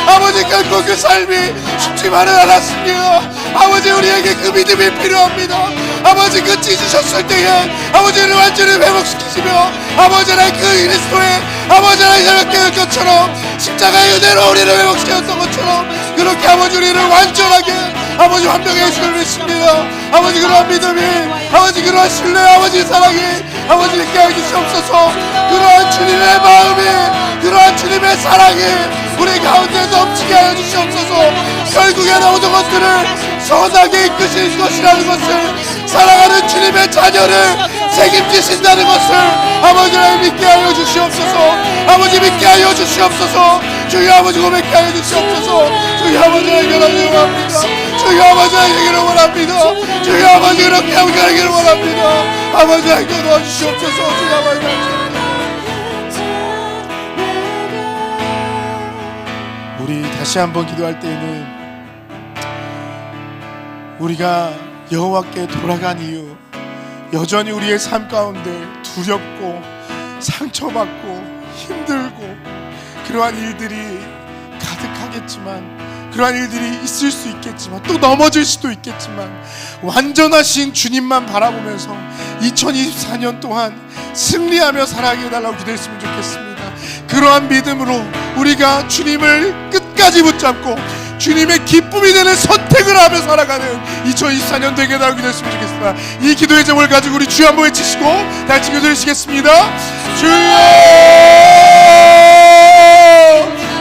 아버지 결코 그 삶이 쉽지만은 않았습니다. 아버지 우리에게 그 믿음이 필요합니다. 아버지 그 찢으셨을 때에 아버지를 완전히 회복시키시며 아버지 하나님 그 그리스도의 아버지 하나님 생각될 것처럼 십자가의 은혜로 우리를 회복시켰던 것처럼 그렇게 아버지 우리를 완전하게 아버지 환명해 주시길 믿습니다. 아버지 그러한 믿음이 아버지 그러한 신뢰 아버지 사랑이 아버지 있게 해 주시옵소서. 그러한 주님의 마음이 그러한 주님의 사랑이 우리 가운데 넘치게 하여 주시옵소서. 결국에는 모든 것들을 선하게 이끄실 것이라는 것을 사랑하는 주님의 자녀를 책임지신다는 것을 아버지 하나님 믿게 하여 주시옵소서. 아버지 믿게 하여 주시옵소서. 주여 아버지 고백게 하여 주시옵소서. 주여 아버지 하나님 원합니다. 주여 주여 아버지 하시기를 원합니다. 주여 아버지 그렇게 하시기를 원합니다. 아버지 하시기 도와주시옵소서. 주여 아버지 우리 다시 한번 기도할 때에는 우리가 여호와께 돌아간 이유, 여전히 우리의 삶 가운데 두렵고 상처받고 힘들고 그러한 일들이 가득하겠지만, 그러한 일들이 있을 수 있겠지만, 또 넘어질 수도 있겠지만, 완전하신 주님만 바라보면서 2024년 동안 승리하며 살아가게 해달라고 기도했으면 좋겠습니다. 그러한 믿음으로 우리가 주님을 끝까지 붙잡고 주님의 기쁨이 되는 선택을 하며 살아가는 2024년 되게 해달라고 기도했으면 좋겠습니다. 이 기도의 제목을 가지고 우리 주여 한번 외치시고 다시 기도드리시겠습니다. 주여,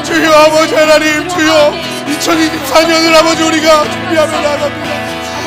주여 아버지 하나님, 주여 2024년을 아버지 우리가 준비하며 나아갑니다.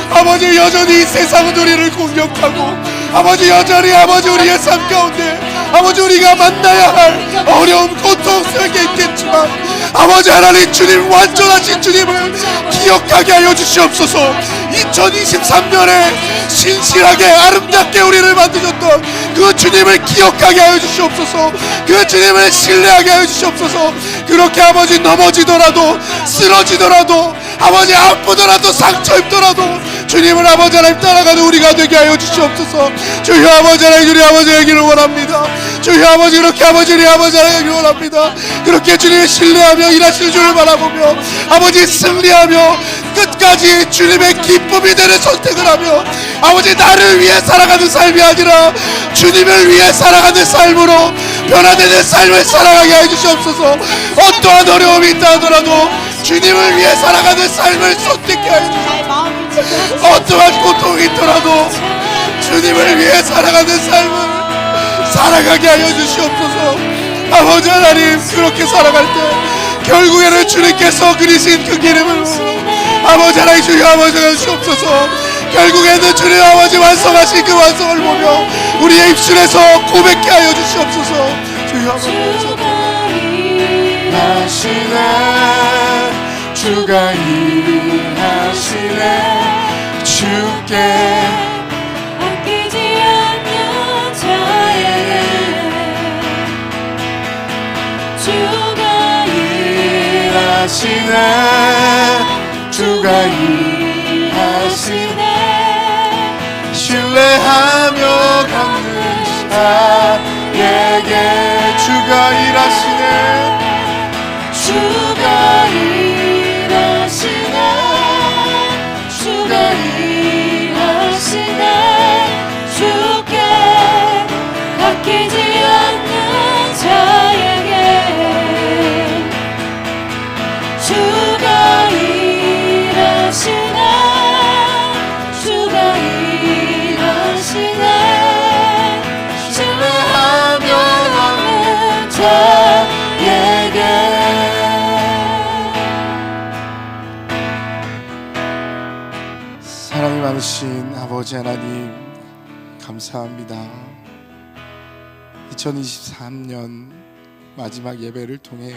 아버지 여전히 세상은 우리를 공격하고, 아버지 여전히 아버지 우리의 삶 가운데 아버지 우리가 만나야 할 어려움, 고통 속에 있겠지만, 아버지 하나님 주님, 완전하신 주님을 기억하게 하여 주시옵소서. 2023년에 신실하게 아름답게 우리를 만드셨던 그 주님을 기억하게 하여 주시옵소서. 그 주님을 신뢰하게 하여 주시옵소서. 그렇게 아버지 넘어지더라도, 쓰러지더라도, 아버지 아프더라도, 상처 입더라도 주님을 아버지 하나님 따라가는 우리가 되게 하여 주시옵소서. 주여 아버지 하나님, 우리 아버지 되기를 원합니다. 주여 아버지 그렇게 아버지 우리 아버지 하나님 원합니다. 그렇게 주님을 신뢰하며 일하시는 주를 바라보며 아버지 승리하며 끝까지 주님의 기쁨이 되는 선택을 하며, 아버지 나를 위해 살아가는 삶이 아니라 주님을 위해 살아가는 삶으로 변화되는 삶을 살아가게 해주시옵소서. 어떠한 어려움이 있다 하더라도 주님을 위해 살아가는 삶을 선택해 주시옵소서. 어떠한 고통이 있더라도 주님을 위해 살아가는 삶을 살아가게 하여 주시옵소서. 아버지 하나님, 그렇게 살아갈 때 결국에는 주님께서 그리신 그 기름을 아버지 하나님, 주여 아버지 주시옵소서. 결국에는 주님 아버지 완성하신 그 완성을 보며 우리의 입술에서 고백케 하여 주시옵소서. 주여 아버지 하시네, 주가 일하시네, 주께 아끼지 않는 자에게 주가 일하시네, 주가 일하시네, 신뢰하며 걷는 자에게 주가 일하시네, 주가 일하시네, 주가 일하시네, 주께 아끼지 않는 자에게 주가 일하시네, 주가 일하시네, 신뢰하며 걷는 자에게. 사랑이 많으신 아버지 하나님, 감사합니다. 2023년 마지막 예배를 통해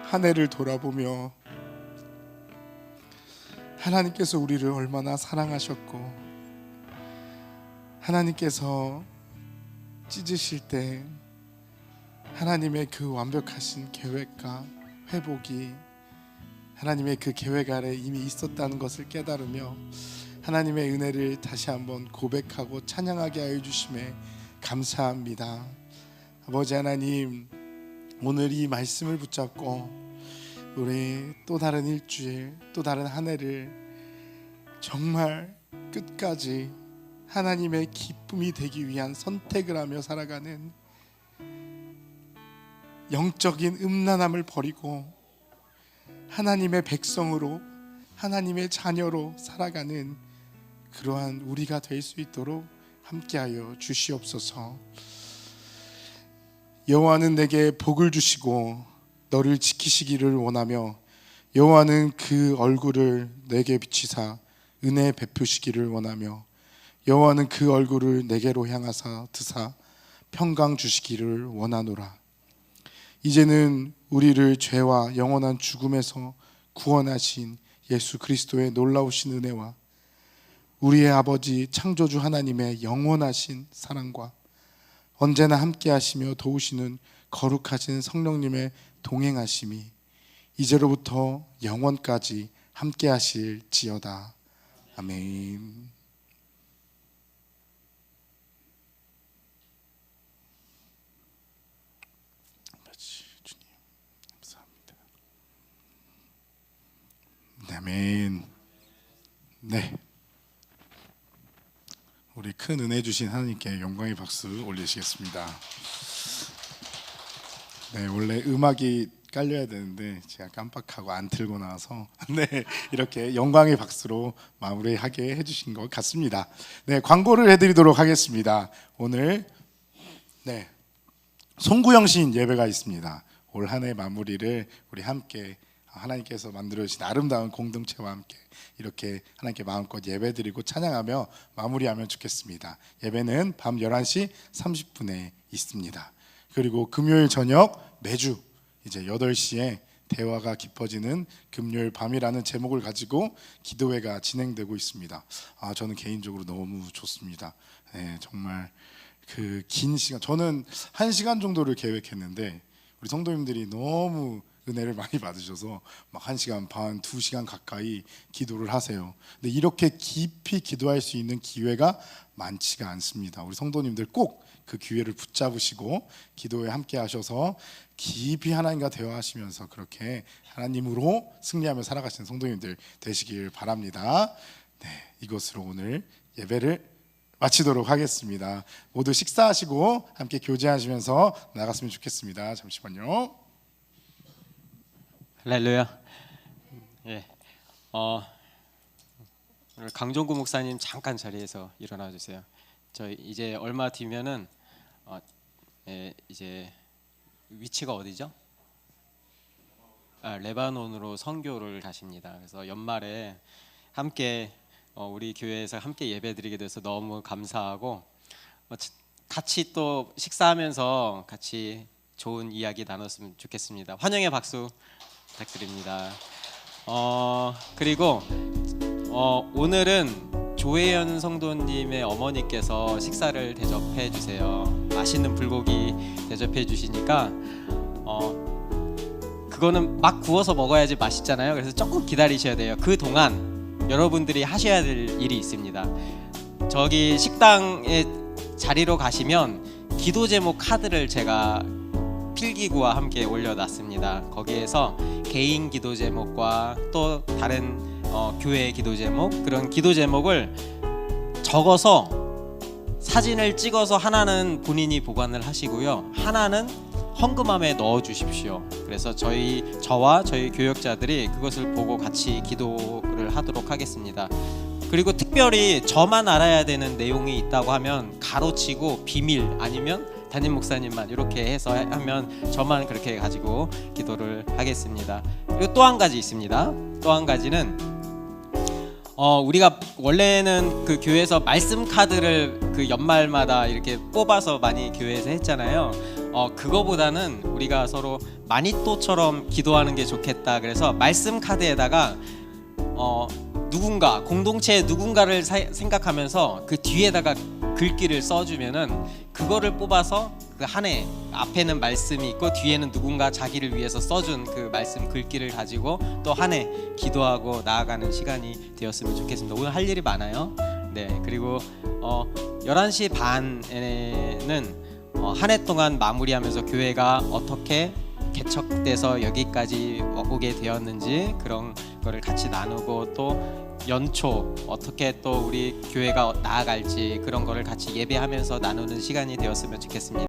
한 해를 돌아보며 하나님께서 우리를 얼마나 사랑하셨고, 하나님께서 찢으실 때 하나님의 그 완벽하신 계획과 회복이 하나님의 그 계획 아래 이미 있었다는 것을 깨달으며 하나님의 은혜를 다시 한번 고백하고 찬양하게 하여 주심에 감사합니다. 아버지 하나님, 오늘 이 말씀을 붙잡고 우리 또 다른 일주일, 또 다른 한 해를 정말 끝까지 하나님의 기쁨이 되기 위한 선택을 하며 살아가는, 영적인 음란함을 버리고 하나님의 백성으로, 하나님의 자녀로 살아가는 그러한 우리가 될 수 있도록 함께하여 주시옵소서. 여호와는 내게 복을 주시고 너를 지키시기를 원하며, 여호와는 그 얼굴을 내게 비치사 은혜 베푸시기를 원하며, 여호와는 그 얼굴을 내게로 향하사 드사 평강 주시기를 원하노라. 이제는 우리를 죄와 영원한 죽음에서 구원하신 예수 그리스도의 놀라우신 은혜와 우리의 아버지 창조주 하나님의 영원하신 사랑과 언제나 함께 하시며 도우시는 거룩하신 성령님의 동행하심이 이제로부터 영원까지 함께 하실지어다. 아멘. 주님 감사합니다. 아멘. 네. 우리 큰 은혜 주신 하나님께 영광의 박수 올리시겠습니다. 네, 원래 음악이 깔려야 되는데 제가 깜빡하고 안 틀고 나와서 네, 이렇게 영광의 박수로 마무리하게 해주신 것 같습니다. 네, 광고를 해드리도록 하겠습니다. 오늘 네, 송구영 시인 예배가 있습니다. 올 한 해 마무리를 우리 함께 하나님께서 만들어 주신 아름다운 공동체와 함께 이렇게 하나님께 마음껏 예배드리고 찬양하며 마무리하면 좋겠습니다. 예배는 밤 11시 30분에 있습니다. 그리고 금요일 저녁 매주 이제 8시에 대화가 깊어지는 금요일 밤이라는 제목을 가지고 기도회가 진행되고 있습니다. 저는 개인적으로 너무 좋습니다. 네, 정말 그 긴 시간, 저는 1시간 정도를 계획했는데 우리 성도님들이 너무 은혜를 많이 받으셔서 막 1시간 반, 2시간 가까이 기도를 하세요. 근데 이렇게 깊이 기도할 수 있는 기회가 많지가 않습니다. 우리 성도님들 꼭 그 기회를 붙잡으시고 기도에 함께 하셔서 깊이 하나님과 대화하시면서 그렇게 하나님으로 승리하며 살아가시는 성도님들 되시길 바랍니다. 네, 이것으로 오늘 예배를 마치도록 하겠습니다. 모두 식사하시고 함께 교제하시면서 나갔으면 좋겠습니다. 잠시만요. 할렐루야. 예. 오늘 강종구 목사님 잠깐 자리에서 일어나 주세요. 저 이제 얼마 뒤면은 이제 위치가 어디죠? 레바논으로 선교를 가십니다. 그래서 연말에 함께 우리 교회에서 함께 예배드리게 돼서 너무 감사하고 같이 또 식사하면서 같이 좋은 이야기 나눴으면 좋겠습니다. 환영의 박수 부탁드립니다. 그리고 오늘은 조혜연 성도님의 어머니께서 식사를 대접해 주세요. 맛있는 불고기 대접해 주시니까 그거는 막 구워서 먹어야지 맛있잖아요. 그래서 조금 기다리셔야 돼요. 그 동안 여러분들이 하셔야 될 일이 있습니다. 저기 식당에 자리로 가시면 기도 제목 카드를 제가 필기구와 함께 올려놨습니다. 거기에서 개인 기도 제목과 또 다른 교회 기도 제목, 그런 기도 제목을 적어서 사진을 찍어서 하나는 본인이 보관을 하시고요, 하나는 헌금함에 넣어 주십시오. 그래서 저와 저희 교역자들이 그것을 보고 같이 기도를 하도록 하겠습니다. 그리고 특별히 저만 알아야 되는 내용이 있다고 하면 가로치고 비밀, 아니면 담임 목사님만 이렇게 해서 하면 저만 그렇게 가지고 기도를 하겠습니다. 그리고 또 한 가지 있습니다. 또 한 가지는 우리가 원래는 그 교회에서 말씀 카드를 그 연말마다 이렇게 뽑아서 많이 교회에서 했잖아요. 그거보다는 우리가 서로 마니또처럼 기도하는 게 좋겠다. 그래서 말씀 카드에다가 누군가, 공동체의 누군가를 생각하면서 그 뒤에다가 글귀를 써주면은 그거를 뽑아서 그 한 해 앞에는 말씀이 있고 뒤에는 누군가 자기를 위해서 써준 그 말씀 글귀를 가지고 또 한 해 기도하고 나아가는 시간이 되었으면 좋겠습니다. 오늘 할 일이 많아요. 네, 그리고 11시 반에는 한 해 동안 마무리하면서 교회가 어떻게 개척돼서 여기까지 오게 되었는지 그런 거를 같이 나누고, 또 연초 어떻게 또 우리 교회가 나아갈지 그런 거를 같이 예배하면서 나누는 시간이 되었으면 좋겠습니다.